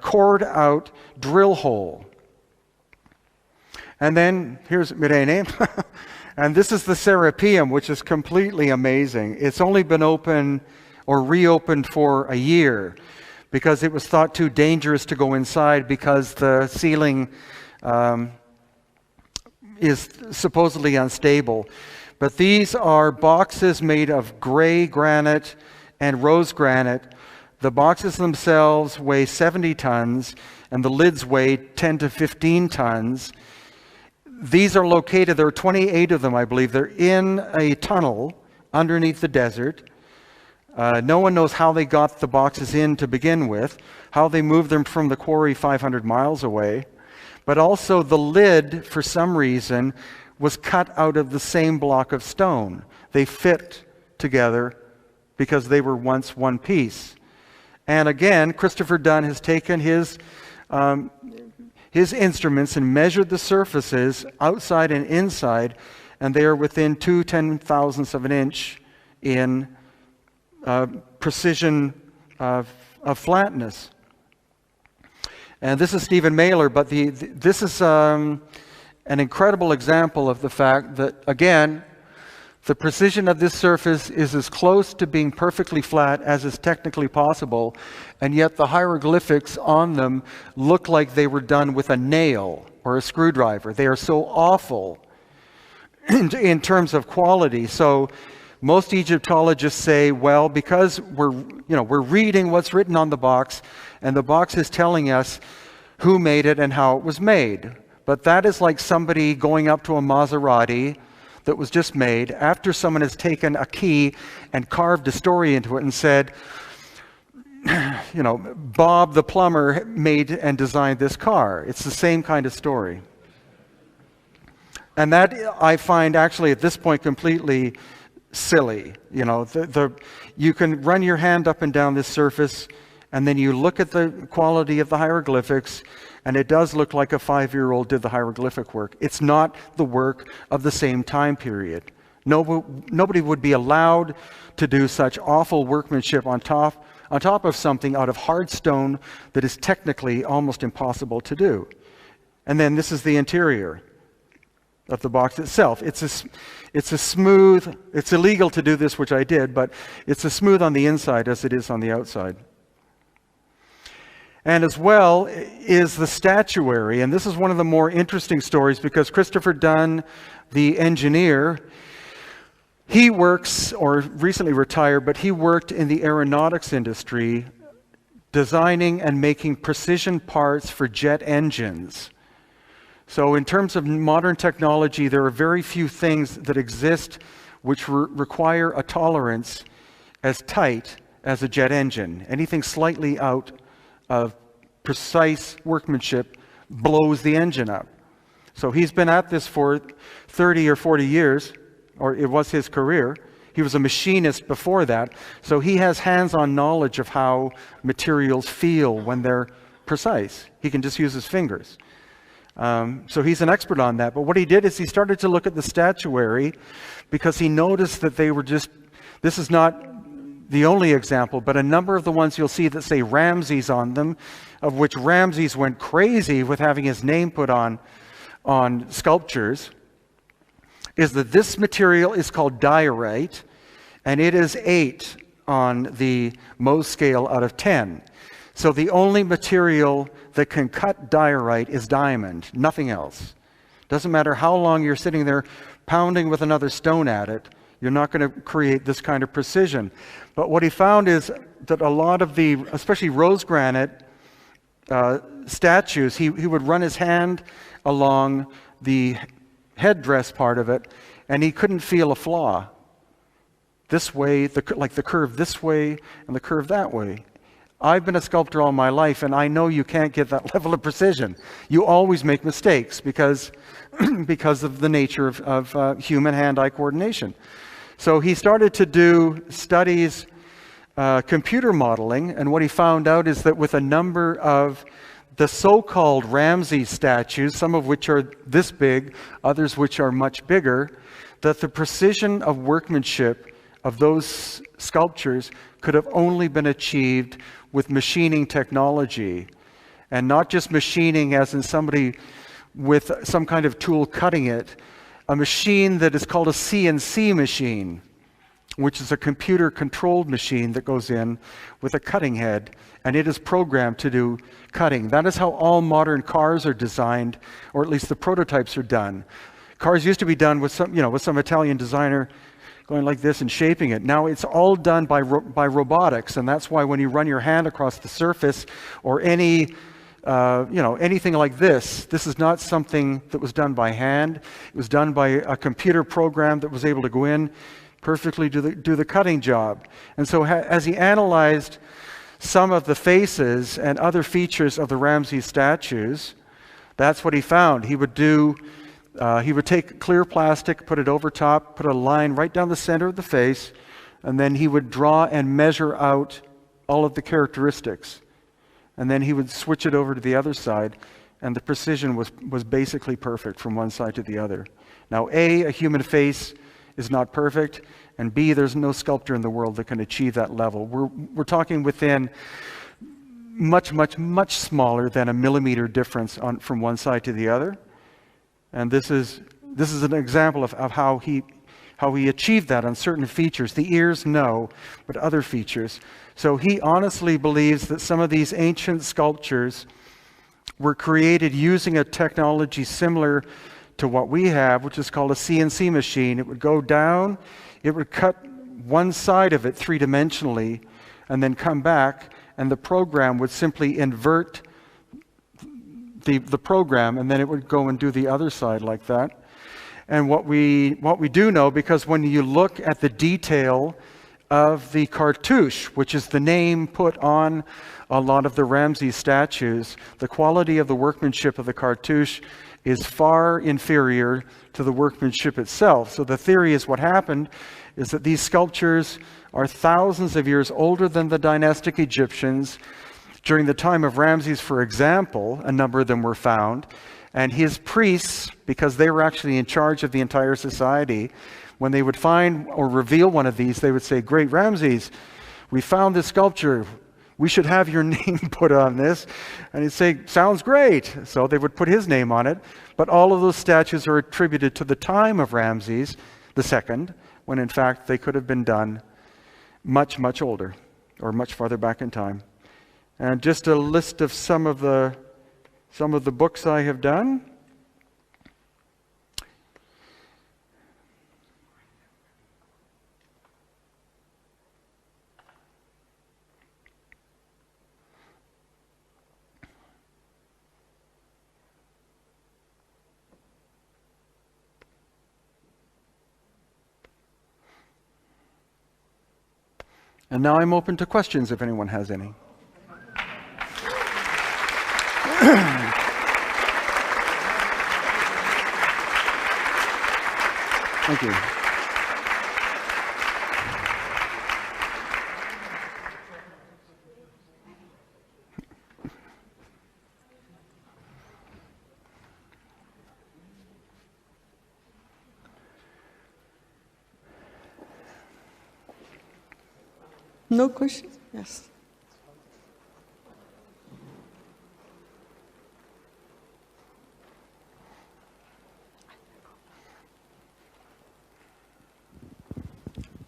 cored out drill hole. And then here's Mirene. And this is the Serapeum, which is completely amazing. It's only been open or reopened for a year because it was thought too dangerous to go inside because the ceiling is supposedly unstable. But these are boxes made of gray granite and rose granite. The boxes themselves weigh 70 tons, and the lids weigh 10 to 15 tons. These are located, there are 28 of them, I believe. They're in a tunnel underneath the desert. No one knows how they got the boxes in to begin with, how they moved them from the quarry 500 miles away. But also the lid, for some reason, was cut out of the same block of stone. They fit together because they were once one piece. And again, Christopher Dunn has taken his instruments and measured the surfaces outside and inside, and they are within 2/10,000ths of an inch in precision of flatness. And this is Stephen Mailer, but this is an incredible example of the fact that, again, the precision of this surface is as close to being perfectly flat as is technically possible, and yet the hieroglyphics on them look like they were done with a nail or a screwdriver. They are so awful in terms of quality. So most Egyptologists say, well, because we're reading what's written on the box, and the box is telling us who made it and how it was made. But that is like somebody going up to a Maserati that was just made after someone has taken a key and carved a story into it and said, Bob the plumber made and designed this car. It's the same kind of story. And that I find actually at this point completely silly. You can run your hand up and down this surface, and then you look at the quality of the hieroglyphics, and it does look like a 5-year-old did the hieroglyphic work. It's not the work of the same time period. Nobody would be allowed to do such awful workmanship on top of something out of hard stone that is technically almost impossible to do. And then this is the interior of the box itself. It's a smooth, it's illegal to do this, which I did, but it's as smooth on the inside as it is on the outside. And as well is the statuary, and this is one of the more interesting stories because Christopher Dunn, the engineer, he works, or recently retired, but he worked in the aeronautics industry designing and making precision parts for jet engines. So in terms of modern technology, there are very few things that exist which require a tolerance as tight as a jet engine. Anything slightly out of precise workmanship blows the engine up. So he's been at this for 30 or 40 years, or it was his career. He was a machinist before that, so he has hands-on knowledge of how materials feel when they're precise. He can just use his fingers. So he's an expert on that. But what he did is he started to look at the statuary because he noticed that they were just, this is not the only example, but a number of the ones you'll see that say Ramses on them, of which Ramses went crazy with having his name put on sculptures, is that this material is called diorite, and it is 8 on the Mohs scale out of 10. So the only material that can cut diorite is diamond, nothing else. Doesn't matter how long you're sitting there pounding with another stone at it, you're not going to create this kind of precision. But what he found is that a lot of the, especially rose granite statues, he would run his hand along the headdress part of it, and he couldn't feel a flaw. This way, like the curve this way and the curve that way. I've been a sculptor all my life, and I know you can't get that level of precision. You always make mistakes because of the nature of human hand-eye coordination. So he started to do studies, computer modeling, and what he found out is that with a number of the so-called Ramses statues, some of which are this big, others which are much bigger, that the precision of workmanship of those sculptures could have only been achieved with machining technology. And not just machining as in somebody with some kind of tool cutting it, a machine that is called a CNC machine, which is a computer-controlled machine that goes in with a cutting head, and it is programmed to do cutting. That is how all modern cars are designed, or at least the prototypes are done. Cars used to be done with some Italian designer going like this and shaping it. Now it's all done by robotics, and that's why when you run your hand across the surface or anything like this is not something that was done by hand. It was done by a computer program that was able to go in perfectly do the cutting job. And so as he analyzed some of the faces and other features of the Ramses statues, that's what he found. He would take clear plastic, put it over top, put a line right down the center of the face, and then he would draw and measure out all of the characteristics. And then he would switch it over to the other side, and the precision was basically perfect from one side to the other. Now, a human face is not perfect, and B, there's no sculptor in the world that can achieve that level. We're talking within much, much, much smaller than a millimeter difference from one side to the other. And this is an example of how he achieved that on certain features. The ears, no, but other features. So he honestly believes that some of these ancient sculptures were created using a technology similar to what we have, which is called a CNC machine. It would go down, it would cut one side of it three-dimensionally, and then come back, and the program would simply invert the program, and then it would go and do the other side like that. And what we do know, because when you look at the detail of the cartouche, which is the name put on a lot of the Ramses statues, the quality of the workmanship of the cartouche is far inferior to the workmanship itself. So the theory is what happened is that these sculptures are thousands of years older than the dynastic Egyptians. During the time of Ramses, for example, a number of them were found, and his priests, because they were actually in charge of the entire society, when they would find or reveal one of these, they would say, "Great Ramses, we found this sculpture. We should have your name put on this." And he'd say, "Sounds great." So they would put his name on it. But all of those statues are attributed to the time of Ramses II, when in fact they could have been done much, much older or much farther back in time. And just a list of some of the books I have done. And now I'm open to questions if anyone has any. Thank you. No questions? Yes.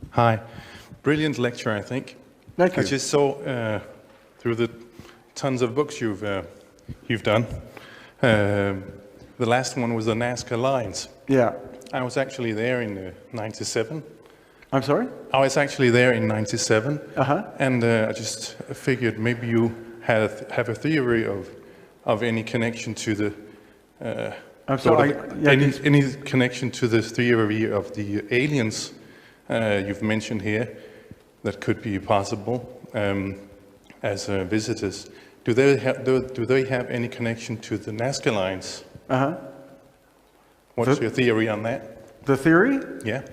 Hi. Brilliant lecture, I think. Thank you. I just saw through the tons of books you've done. The last one was the Nazca Lines. Yeah. I was actually there in '97. I'm sorry? I was actually there in '97. Uh-huh. And I just figured maybe you have a theory of any connection to the I'm sorry. any connection to the theory of the aliens you've mentioned here that could be possible as visitors. Do they have any connection to the Nazca Lines? Uh-huh. What's your theory on that? The theory? Yeah.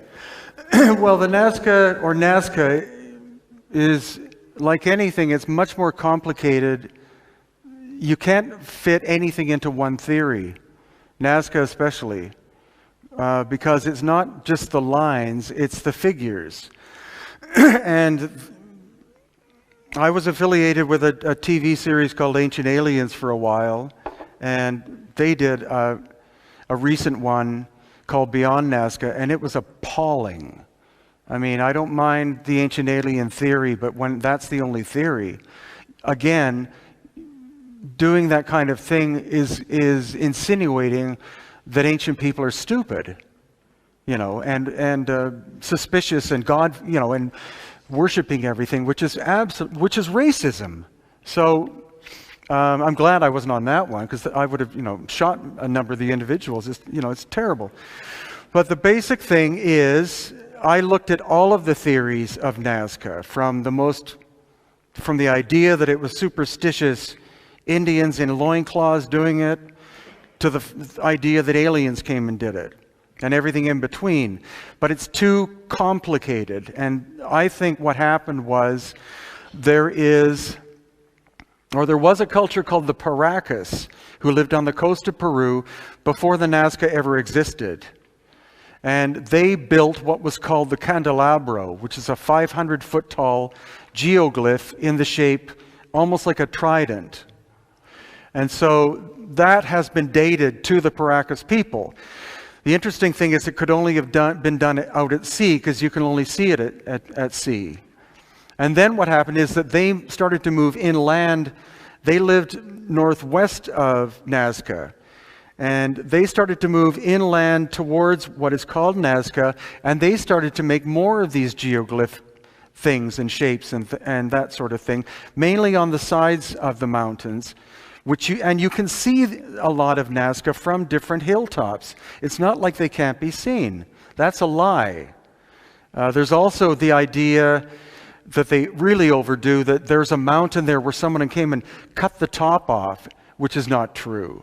Well, the Nazca or Nazca is like anything, it's much more complicated. You can't fit anything into one theory, Nazca especially, because it's not just the lines, it's the figures. And I was affiliated with a TV series called Ancient Aliens for a while, and they did a recent one called Beyond Nazca, and it was appalling. I mean, I don't mind the ancient alien theory, but when that's the only theory, again, doing that kind of thing is insinuating that ancient people are stupid, you know, and suspicious and God, you know, and worshiping everything, which is racism. So I'm glad I wasn't on that one, because I would have, you know, shot a number of the individuals. It's, you know, it's terrible. But the basic thing is, I looked at all of the theories of Nazca, from the idea that it was superstitious Indians in loincloths doing it, to the idea that aliens came and did it, and everything in between. But it's too complicated. And I think what happened was there was a culture called the Paracas who lived on the coast of Peru before the Nazca ever existed. And they built what was called the candelabro, which is a 500-foot tall geoglyph in the shape almost like a trident. And so that has been dated to the Paracas people. The interesting thing is it could only have been done out at sea, because you can only see it at sea. And then what happened is that they started to move inland. They lived northwest of Nazca. And they started to move inland towards what is called Nazca, and they started to make more of these geoglyph things and shapes and that sort of thing, mainly on the sides of the mountains, and you can see a lot of Nazca from different hilltops. It's not like they can't be seen. That's a lie. There's also the idea that they really overdo, that there's a mountain there where someone came and cut the top off, which is not true.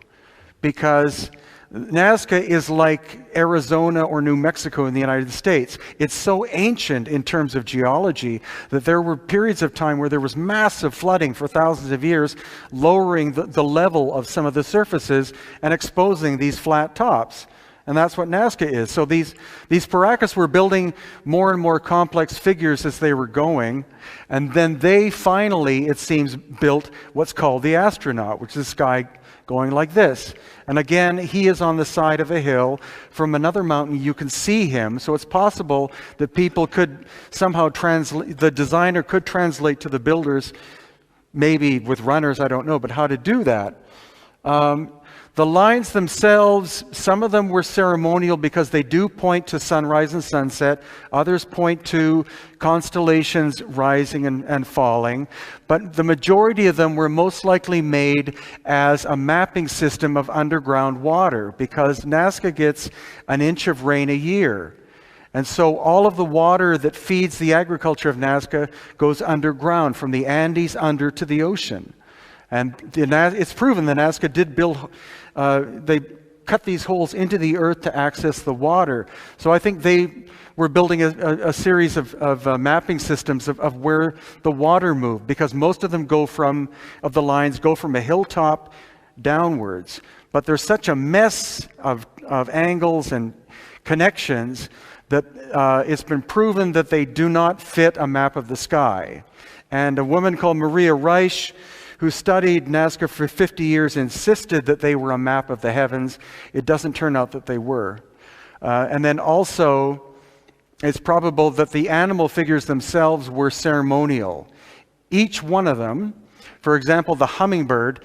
Because Nazca is like Arizona or New Mexico in the United States. It's so ancient in terms of geology that there were periods of time where there was massive flooding for thousands of years, lowering the level of some of the surfaces and exposing these flat tops. And that's what Nazca is. So these Paracas were building more and more complex figures as they were going. And then they finally, it seems, built what's called the astronaut, which is this guy going like this. And again, he is on the side of a hill. From another mountain, you can see him. So it's possible that people could somehow translate, the designer could translate to the builders, maybe with runners, I don't know, but how to do that. The lines themselves, some of them were ceremonial because they do point to sunrise and sunset. Others point to constellations rising and falling. But the majority of them were most likely made as a mapping system of underground water, because Nazca gets an inch of rain a year. And so all of the water that feeds the agriculture of Nazca goes underground, from the Andes under to the ocean. And it's proven that Nazca did build, they cut these holes into the earth to access the water. So I think they were building a series of mapping systems of where the water moved, because most of them the lines go from a hilltop downwards. But there's such a mess of angles and connections that it's been proven that they do not fit a map of the sky. And a woman called Maria Reich, who studied Nazca for 50 years, insisted that they were a map of the heavens. It doesn't turn out that they were. And then also, it's probable that the animal figures themselves were ceremonial. Each one of them, for example, the hummingbird,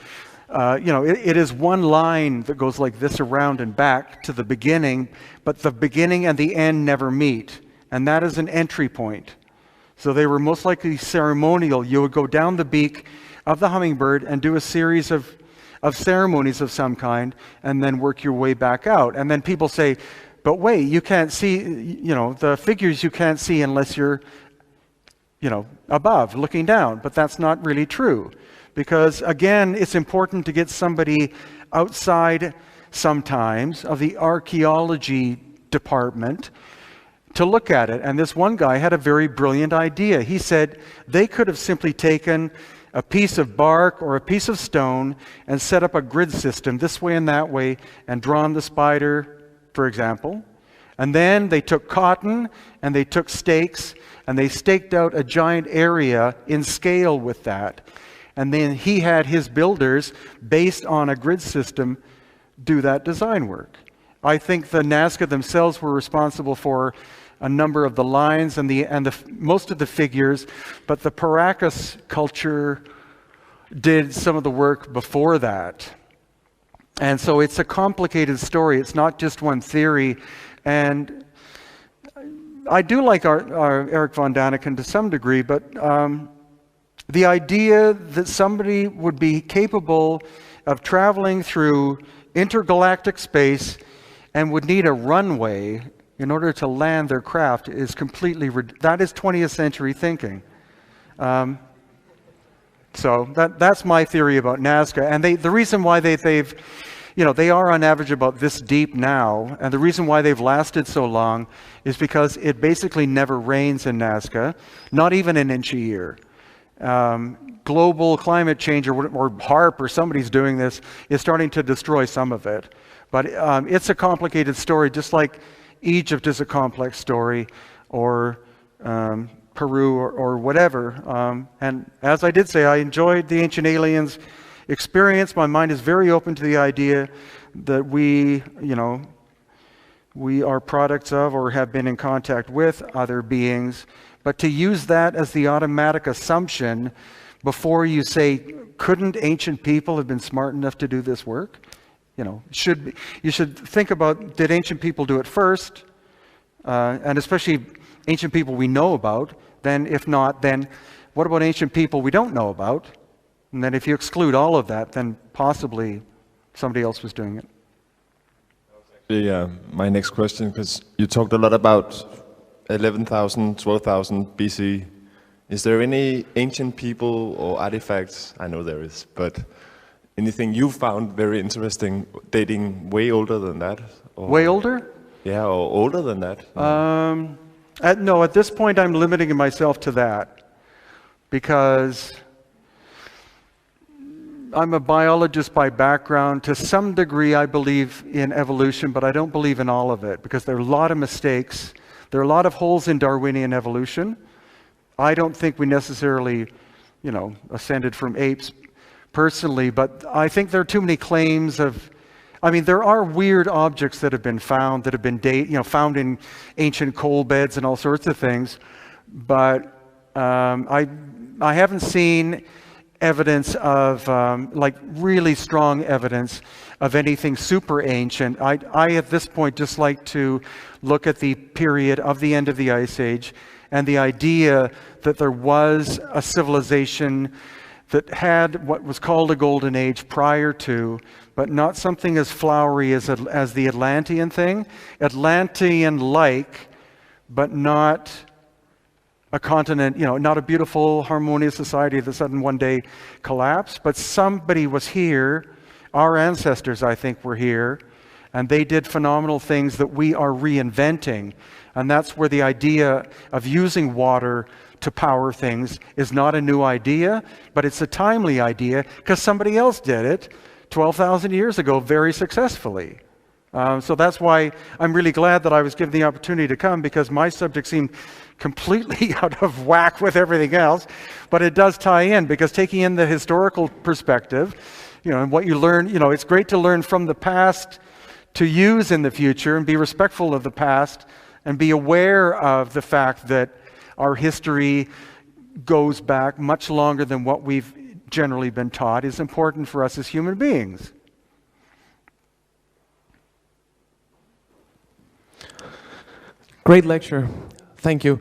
it is one line that goes like this around and back to the beginning, but the beginning and the end never meet. And that is an entry point. So they were most likely ceremonial. You would go down the beak of the hummingbird and do a series of ceremonies of some kind, and then work your way back out. And then people say, but wait, you can't see, the figures you can't see unless you're, above, looking down. But that's not really true. Because again, it's important to get somebody outside sometimes of the archaeology department to look at it. And this one guy had a very brilliant idea. He said they could have simply taken a piece of bark or a piece of stone and set up a grid system this way and that way, and drawn the spider, for example. And then they took cotton and they took stakes and they staked out a giant area in scale with that. And then he had his builders, based on a grid system, do that design work. I think the Nazca themselves were responsible for a number of the lines and most of the figures, but the Paracas culture did some of the work before that. And so it's a complicated story. It's not just one theory. And I do like our Eric von Daniken to some degree, but the idea that somebody would be capable of traveling through intergalactic space and would need a runway in order to land their craft is completely, that is 20th century thinking. So that's my theory about Nazca. And the reason why they are on average about this deep now, and the reason why they've lasted so long is because it basically never rains in Nazca, not even an inch a year. Global climate change or HARP or somebody's doing this is starting to destroy some of it. But it's a complicated story, just like Egypt is a complex story, or Peru or whatever. And as I did say, I enjoyed the Ancient Aliens experience. My mind is very open to the idea that we are products of or have been in contact with other beings. But to use that as the automatic assumption before you say, couldn't ancient people have been smart enough to do this work? You should think about, did ancient people do it first? And especially ancient people we know about. Then if not, then what about ancient people we don't know about? And then if you exclude all of that, then possibly somebody else was doing it. My next question, because you talked a lot about 11,000, 12,000 BC. Is there any ancient people or artifacts, I know there is, but anything you found very interesting dating way older than that? Or, way older? Yeah, or older than that? No, at this point I'm limiting myself to that. Because I'm a biologist by background. To some degree, I believe in evolution, but I don't believe in all of it because there are a lot of mistakes. There are a lot of holes in Darwinian evolution. I don't think we necessarily, ascended from apes personally, but I think there are too many claims of, there are weird objects that have been found, that have been found in ancient coal beds and all sorts of things, but I haven't seen evidence of, really strong evidence of anything super ancient. I at this point just like to look at the period of the end of the Ice Age and the idea that there was a civilization that had what was called a golden age prior to, but not something as flowery as the Atlantean thing. Atlantean-like, but not a continent, not a beautiful, harmonious society that suddenly one day collapsed, but somebody was here. Our ancestors, I think, were here, and they did phenomenal things that we are reinventing. And that's where the idea of using water to power things is not a new idea, but it's a timely idea because somebody else did it 12,000 years ago very successfully. So that's why I'm really glad that I was given the opportunity to come, because my subject seemed completely out of whack with everything else, but it does tie in, because taking in the historical perspective, and what you learn, it's great to learn from the past to use in the future and be respectful of the past and be aware of the fact that our history goes back much longer than what we've generally been taught is important for us as human beings. Great lecture. Thank you.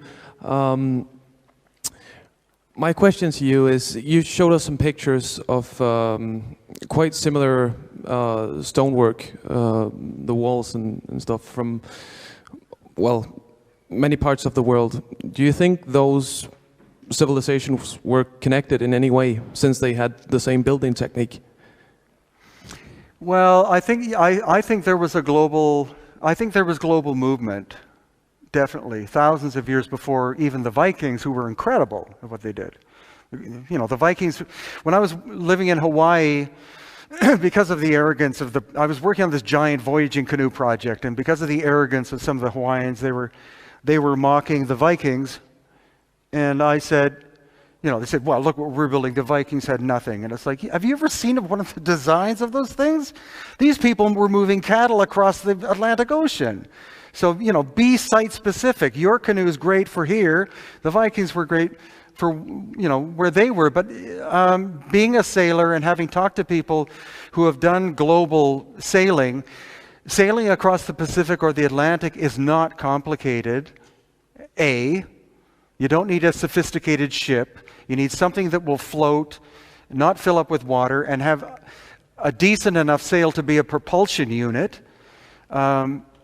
My question to you is, you showed us some pictures of quite similar stonework, the walls and stuff from, many parts of the world. Do you think those civilizations were connected in any way, since they had the same building technique? Well, I think there was global movement. Definitely, thousands of years before even the Vikings, who were incredible at what they did. The Vikings, when I was living in Hawaii, because of the arrogance of I was working on this giant voyaging canoe project, and because of the arrogance of some of the Hawaiians, they were mocking the Vikings. And I said, they said, well, look what we're building. The Vikings had nothing. And it's like, have you ever seen one of the designs of those things? These people were moving cattle across the Atlantic Ocean. So, be site-specific. Your canoe is great for here. The Vikings were great for, where they were. But being a sailor and having talked to people who have done global sailing across the Pacific or the Atlantic is not complicated. You don't need a sophisticated ship. You need something that will float, not fill up with water, and have a decent enough sail to be a propulsion unit.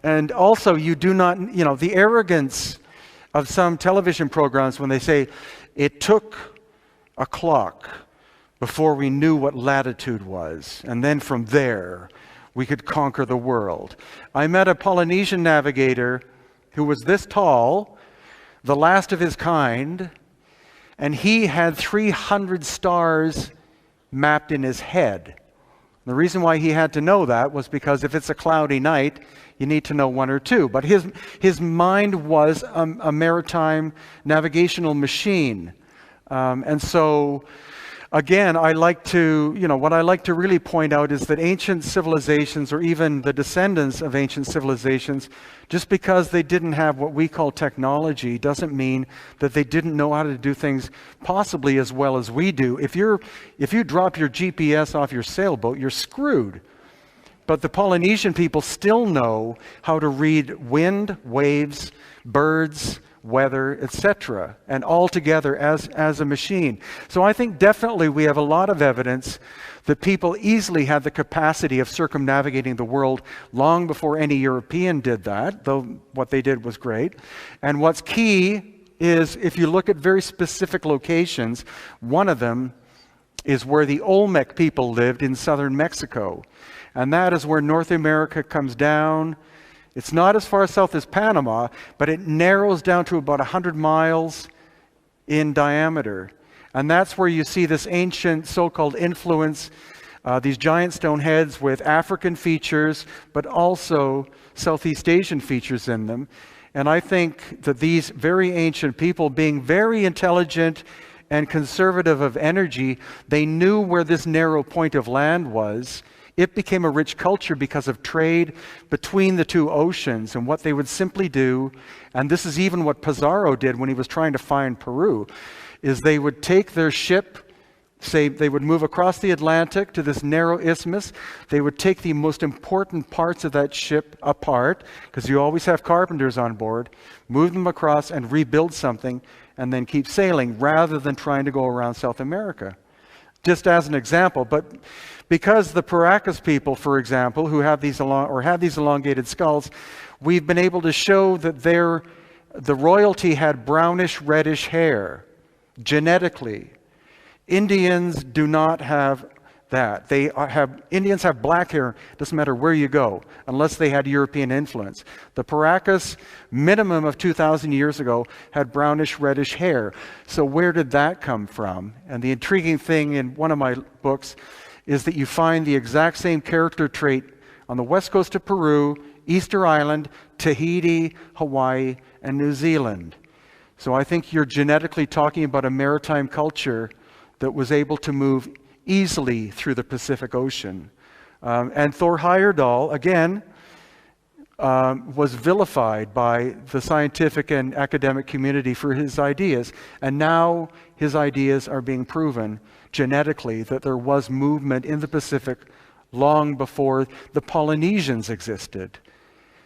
And also, you do not, the arrogance of some television programs when they say, it took a clock before we knew what latitude was, and then from there, we could conquer the world. I met a Polynesian navigator who was this tall, the last of his kind, and he had 300 stars mapped in his head. The reason why he had to know that was because if it's a cloudy night, you need to know one or two. But his mind was a maritime navigational machine. And so, again, what I like to really point out is that ancient civilizations, or even the descendants of ancient civilizations, just because they didn't have what we call technology doesn't mean that they didn't know how to do things possibly as well as we do. If you drop your GPS off your sailboat, you're screwed. But the Polynesian people still know how to read wind, waves, birds, weather, etc., and all together as a machine. So I think definitely we have a lot of evidence that people easily had the capacity of circumnavigating the world long before any European did that, though what they did was great. And what's key is, if you look at very specific locations, one of them is where the Olmec people lived in southern Mexico. And that is where North America comes down. It's not as far south as Panama, but it narrows down to about 100 miles in diameter. And that's where you see this ancient so-called influence These giant stone heads with African features, but also Southeast Asian features in them. And I think that these very ancient people, being very intelligent and conservative of energy, they knew where this narrow point of land was. It became a rich culture because of trade between the two oceans and what they would simply do, and this is even what Pizarro did when he was trying to find Peru, is they would take their ship, say they would move across the Atlantic to this narrow isthmus. They would take the most important parts of that ship apart, because you always have carpenters on board, move them across and rebuild something, and then keep sailing, rather than trying to go around South America. Just as an example, but because the Paracas people, for example, who have these elongated skulls, we've been able to show that the royalty had brownish reddish hair, genetically. Indians do not have that. Indians have black hair, doesn't matter where you go, unless they had European influence. The Paracas, minimum of 2,000 years ago, had brownish reddish hair. So where did that come from? And the intriguing thing in one of my books is that you find the exact same character trait on the west coast of Peru, Easter Island, Tahiti, Hawaii, and New Zealand. So I think you're genetically talking about a maritime culture that was able to move easily through the Pacific Ocean. And Thor Heyerdahl, again, was vilified by the scientific and academic community for his ideas. And now his ideas are being proven genetically that there was movement in the Pacific long before the Polynesians existed.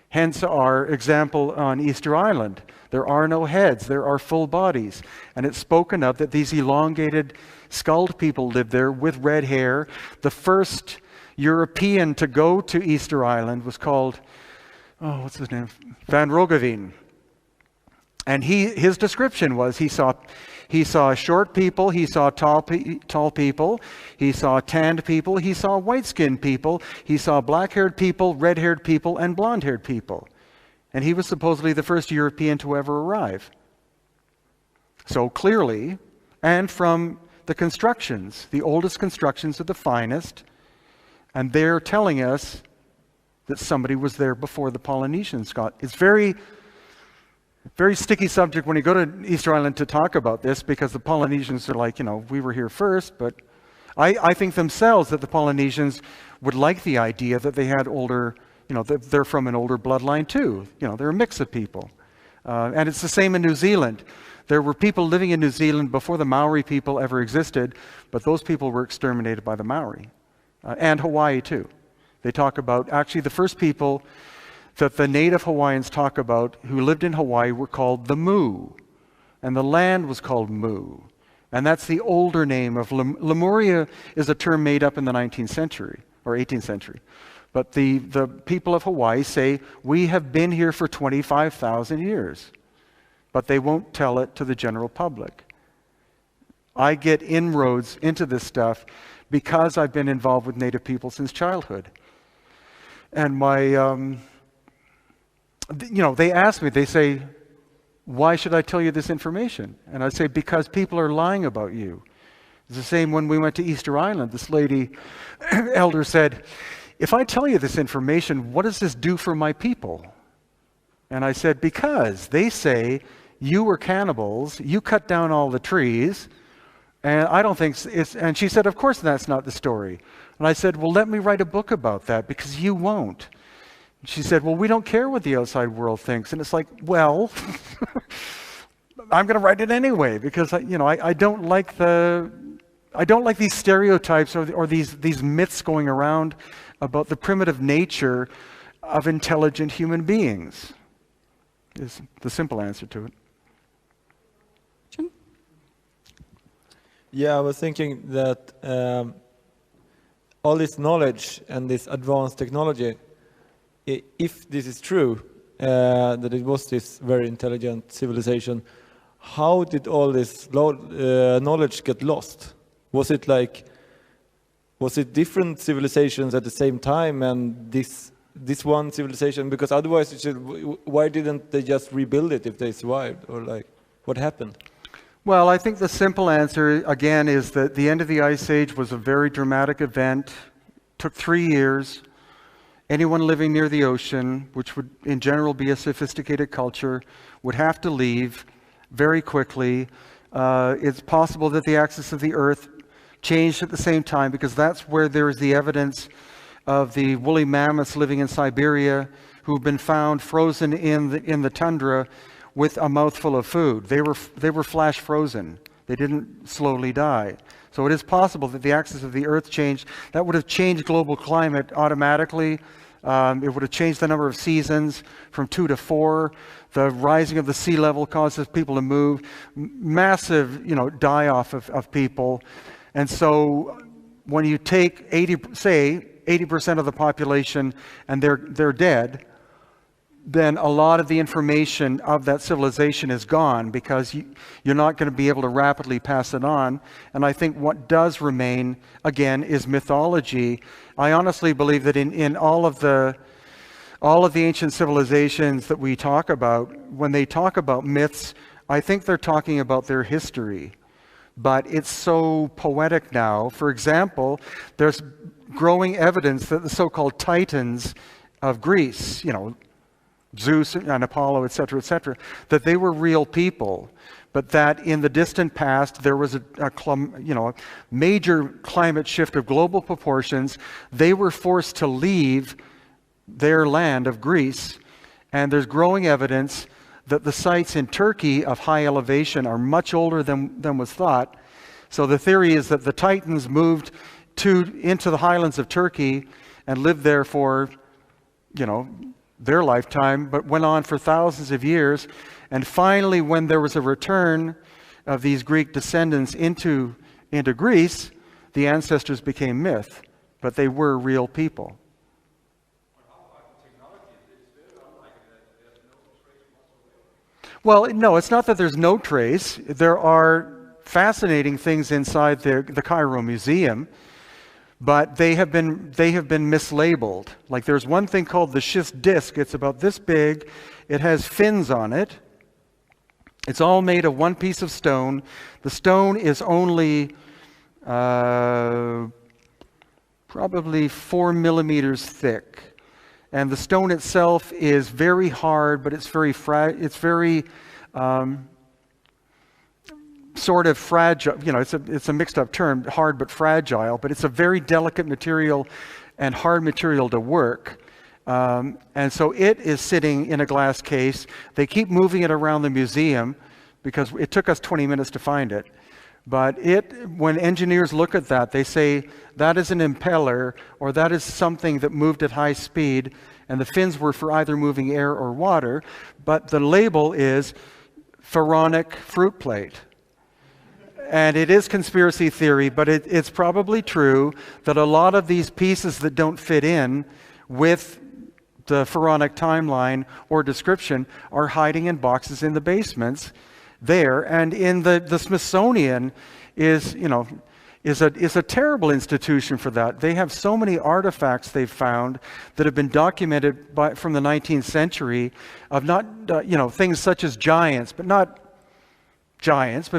Hence our example on Easter Island. There are no heads, there are full bodies. And it's spoken of that these elongated skulled people lived there with red hair. The first European to go to Easter Island was called, what's his name? Van Roggeveen. And his description was he saw short people, he saw tall people, he saw tanned people, he saw white-skinned people, he saw black-haired people, red-haired people, and blonde-haired people. And he was supposedly the first European to ever arrive. So clearly, and from the constructions, the oldest constructions are the finest, and they're telling us that somebody was there before the Polynesians got. It's very sticky subject when you go to Easter Island to talk about this, because the Polynesians are like, we were here first, but I think themselves that the Polynesians would like the idea that they had older, that they're from an older bloodline too. They're a mix of people. And it's the same in New Zealand. There were people living in New Zealand before the Maori people ever existed, but those people were exterminated by the Maori. And Hawaii too. They talk about, actually the first people that the native Hawaiians talk about who lived in Hawaii were called the Mu. And the land was called Mu. And that's the older name of Lemuria is a term made up in the 19th century or 18th century. But the people of Hawaii say, we have been here for 25,000 years. But they won't tell it to the general public. I get inroads into this stuff because I've been involved with Native people since childhood. And my, they ask me, they say, why should I tell you this information? And I say, because people are lying about you. It's the same when we went to Easter Island. This lady, elder said, if I tell you this information, what does this do for my people? And I said, because they say you were cannibals, you cut down all the trees, and I don't think it's, and she said, of course that's not the story. And I said, well, let me write a book about that, because you won't. She said, well, we don't care what the outside world thinks. And it's like, well, I'm going to write it anyway, because I don't like these stereotypes or these myths going around about the primitive nature of intelligent human beings. Is the simple answer to it. Yeah, I was thinking that all this knowledge and this advanced technology, if this is true, that it was this very intelligent civilization, how did all this knowledge get lost? Was it different civilizations at the same time, and this one civilization? Because otherwise, why didn't they just rebuild it if they survived, or what happened? Well, I think the simple answer, again, is that the end of the Ice Age was a very dramatic event. Took 3 years. Anyone living near the ocean, which would in general be a sophisticated culture, would have to leave very quickly. It's possible that the axis of the Earth changed at the same time, because that's where there is the evidence of the woolly mammoths living in Siberia who've been found frozen in the tundra with a mouthful of food. They were flash frozen. They didn't slowly die. So it is possible that the axis of the Earth changed. That would have changed global climate automatically. It would have changed the number of seasons from 2 to 4. The rising of the sea level causes people to move. Massive, die-off of people. And so when you take 80% of the population and they're dead, then a lot of the information of that civilization is gone, because you're not going to be able to rapidly pass it on. And I think what does remain, again, is mythology. I honestly believe that in all of the ancient civilizations that we talk about, when they talk about myths, I think they're talking about their history. But it's so poetic now. For example, there's growing evidence that the so-called Titans of Greece, Zeus and Apollo, etc., that they were real people, but that in the distant past there was a major climate shift of global proportions. They were forced to leave their land of Greece, and there's growing evidence that the sites in Turkey of high elevation are much older than was thought. So the theory is that the Titans moved into the highlands of Turkey and lived there for, their lifetime, but went on for thousands of years. And finally, when there was a return of these Greek descendants into Greece, the ancestors became myth, but they were real people. Well, no, it's not that there's no trace. There are fascinating things inside the Cairo Museum, but they have been mislabeled. Like, there's one thing called the schist disc. It's about this big. It has fins on it. It's all made of one piece of stone. The stone is only probably 4 millimeters thick. And the stone itself is very hard, but it's very sort of fragile. It's a mixed up term, hard but fragile, but it's a very delicate material and hard material to work. And so it is sitting in a glass case. They keep moving it around the museum because it took us 20 minutes to find it. But when engineers look at that, they say that is an impeller, or that is something that moved at high speed, and the fins were for either moving air or water. But the label is pharaonic fruit plate. And it is conspiracy theory, but it's probably true that a lot of these pieces that don't fit in with the pharaonic timeline or description are hiding in boxes in the basements there. And in the Smithsonian is a terrible institution for that. They have so many artifacts they've found that have been documented from the 19th century of not things such as giants, but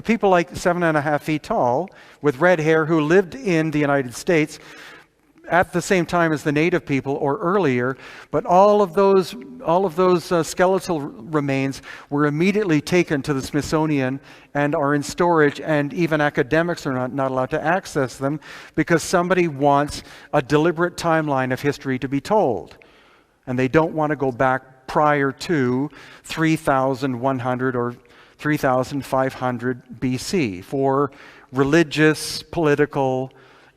people like 7.5 feet tall with red hair who lived in the United States at the same time as the native people or earlier. But all of those skeletal remains were immediately taken to the Smithsonian and are in storage, and even academics are not allowed to access them because somebody wants a deliberate timeline of history to be told. And they don't want to go back prior to 3,100 or 3,500 BC for religious, political,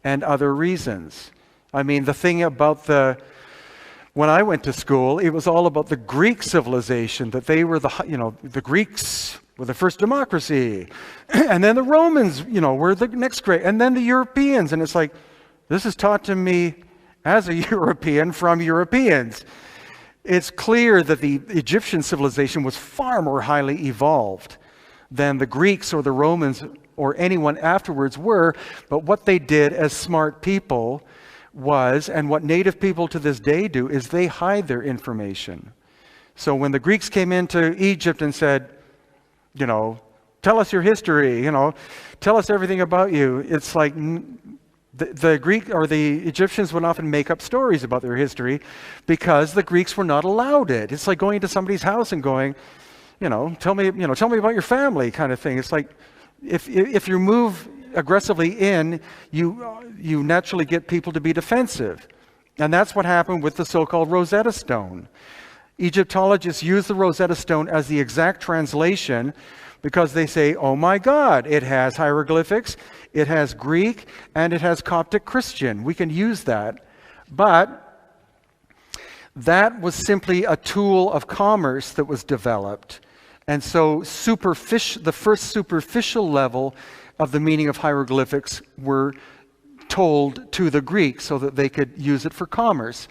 and other reasons. I mean, the thing about when I went to school, it was all about the Greek civilization, that they were the Greeks were the first democracy, and then the Romans, were the next great, and then the Europeans. And it's like, this is taught to me as a European from Europeans. It's clear that the Egyptian civilization was far more highly evolved than the Greeks or the Romans or anyone afterwards were. But what they did as smart people was, and what native people to this day do, is they hide their information. So when the Greeks came into Egypt and said, tell us your history, you know, tell us everything about you. It's like the Greek or the Egyptians would often make up stories about their history because the Greeks were not allowed it. It's like going into somebody's house and going, you know, tell me about your family kind of thing. It's like if you move aggressively in, you naturally get people to be defensive. And that's what happened with the so-called Rosetta Stone. Egyptologists use the Rosetta Stone as the exact translation because they say, oh my God, it has hieroglyphics, it has Greek, and it has Coptic Christian. We can use that. But that was simply a tool of commerce that was developed. And so the first superficial level of the meaning of hieroglyphics were told to the Greeks so that they could use it for commerce.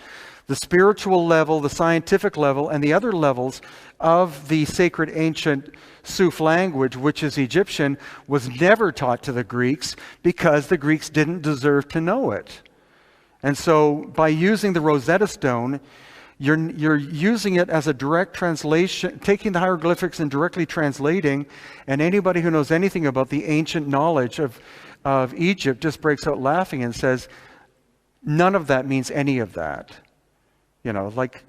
The spiritual level, the scientific level, and the other levels of the sacred ancient Suf language, which is Egyptian, was never taught to the Greeks because the Greeks didn't deserve to know it. And so by using the Rosetta Stone, you're using it as a direct translation, taking the hieroglyphics and directly translating, and anybody who knows anything about the ancient knowledge of Egypt just breaks out laughing and says, none of that means any of that. You know, like,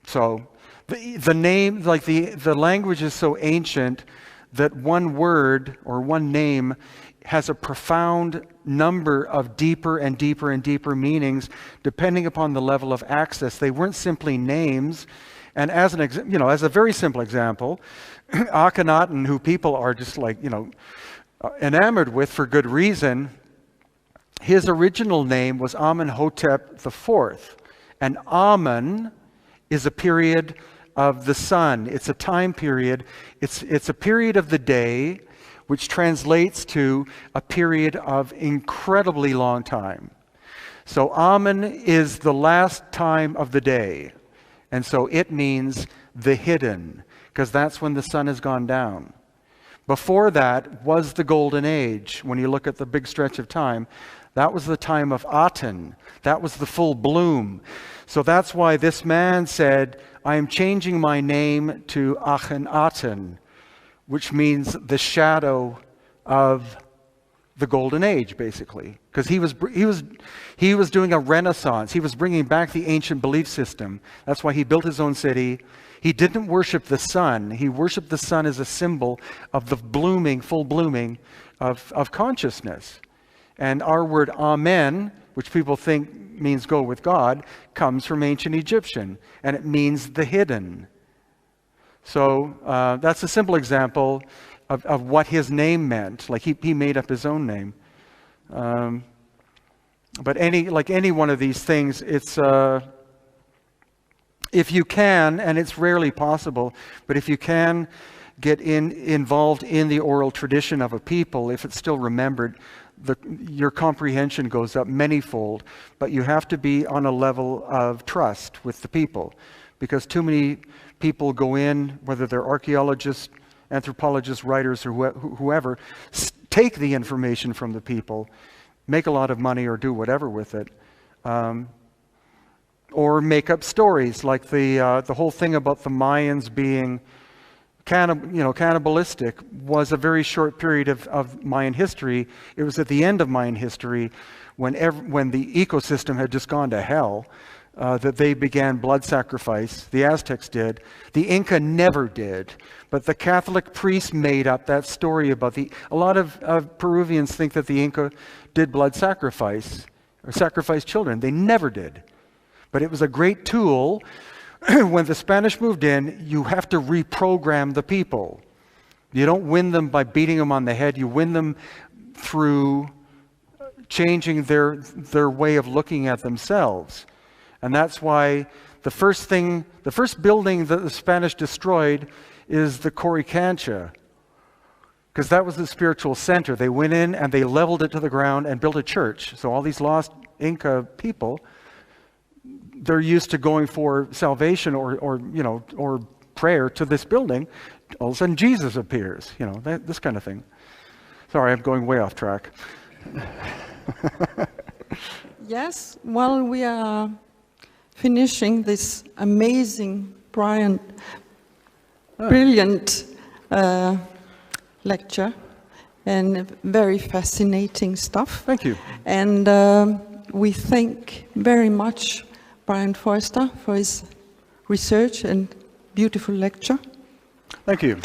so the name, like the language is so ancient that one word or one name has a profound number of deeper and deeper and deeper meanings depending upon the level of access. They weren't simply names. And as as a very simple example, Akhenaten, who people are just like, enamored with for good reason, his original name was Amenhotep IV. And Amen is a period of the sun. It's a time period. It's a period of the day which translates to a period of incredibly long time. So Amen is the last time of the day. And so it means the hidden, because that's when the sun has gone down. Before that was the golden age. When you look at the big stretch of time, that was the time of Aten. That was the full bloom. So that's why this man said, I am changing my name to Akhenaten, which means the shadow of the golden age, basically. Because he was doing a renaissance. He was bringing back the ancient belief system. That's why he built his own city. He didn't worship the sun. He worshiped the sun as a symbol of the blooming, full blooming of consciousness. And our word Amen, which people think means go with God, comes from ancient Egyptian, and it means the hidden. So that's a simple example of what his name meant. Like he made up his own name. But any one of these things, it's if you can, and it's rarely possible, but if you can get involved in the oral tradition of a people, if it's still remembered, your comprehension goes up manyfold. But you have to be on a level of trust with the people, because too many people go in, whether they're archaeologists, anthropologists, writers, or whoever, take the information from the people, make a lot of money or do whatever with it, or make up stories like the whole thing about the Mayans being cannibalistic was a very short period of Mayan history. It was at the end of Mayan history when the ecosystem had just gone to hell that they began blood sacrifice. The Aztecs did. The Inca never did. But the Catholic priests made up that story about a lot of Peruvians think that the Inca did blood sacrifice or sacrificed children. They never did. But it was a great tool. When the Spanish moved in, you have to reprogram the people. You don't win them by beating them on the head. You win them through changing their way of looking at themselves. And that's why the first building that the Spanish destroyed is the Coricancha, because that was the spiritual center. They went in and they leveled it to the ground and built a church. So all these lost Inca people, they're used to going for salvation or prayer to this building. All of a sudden Jesus appears, this kind of thing. Sorry, I'm going way off track. Yes, while we are finishing this amazing, brilliant lecture and very fascinating stuff. Thank you. And we thank very much Brien Foerster for his research and beautiful lecture. Thank you.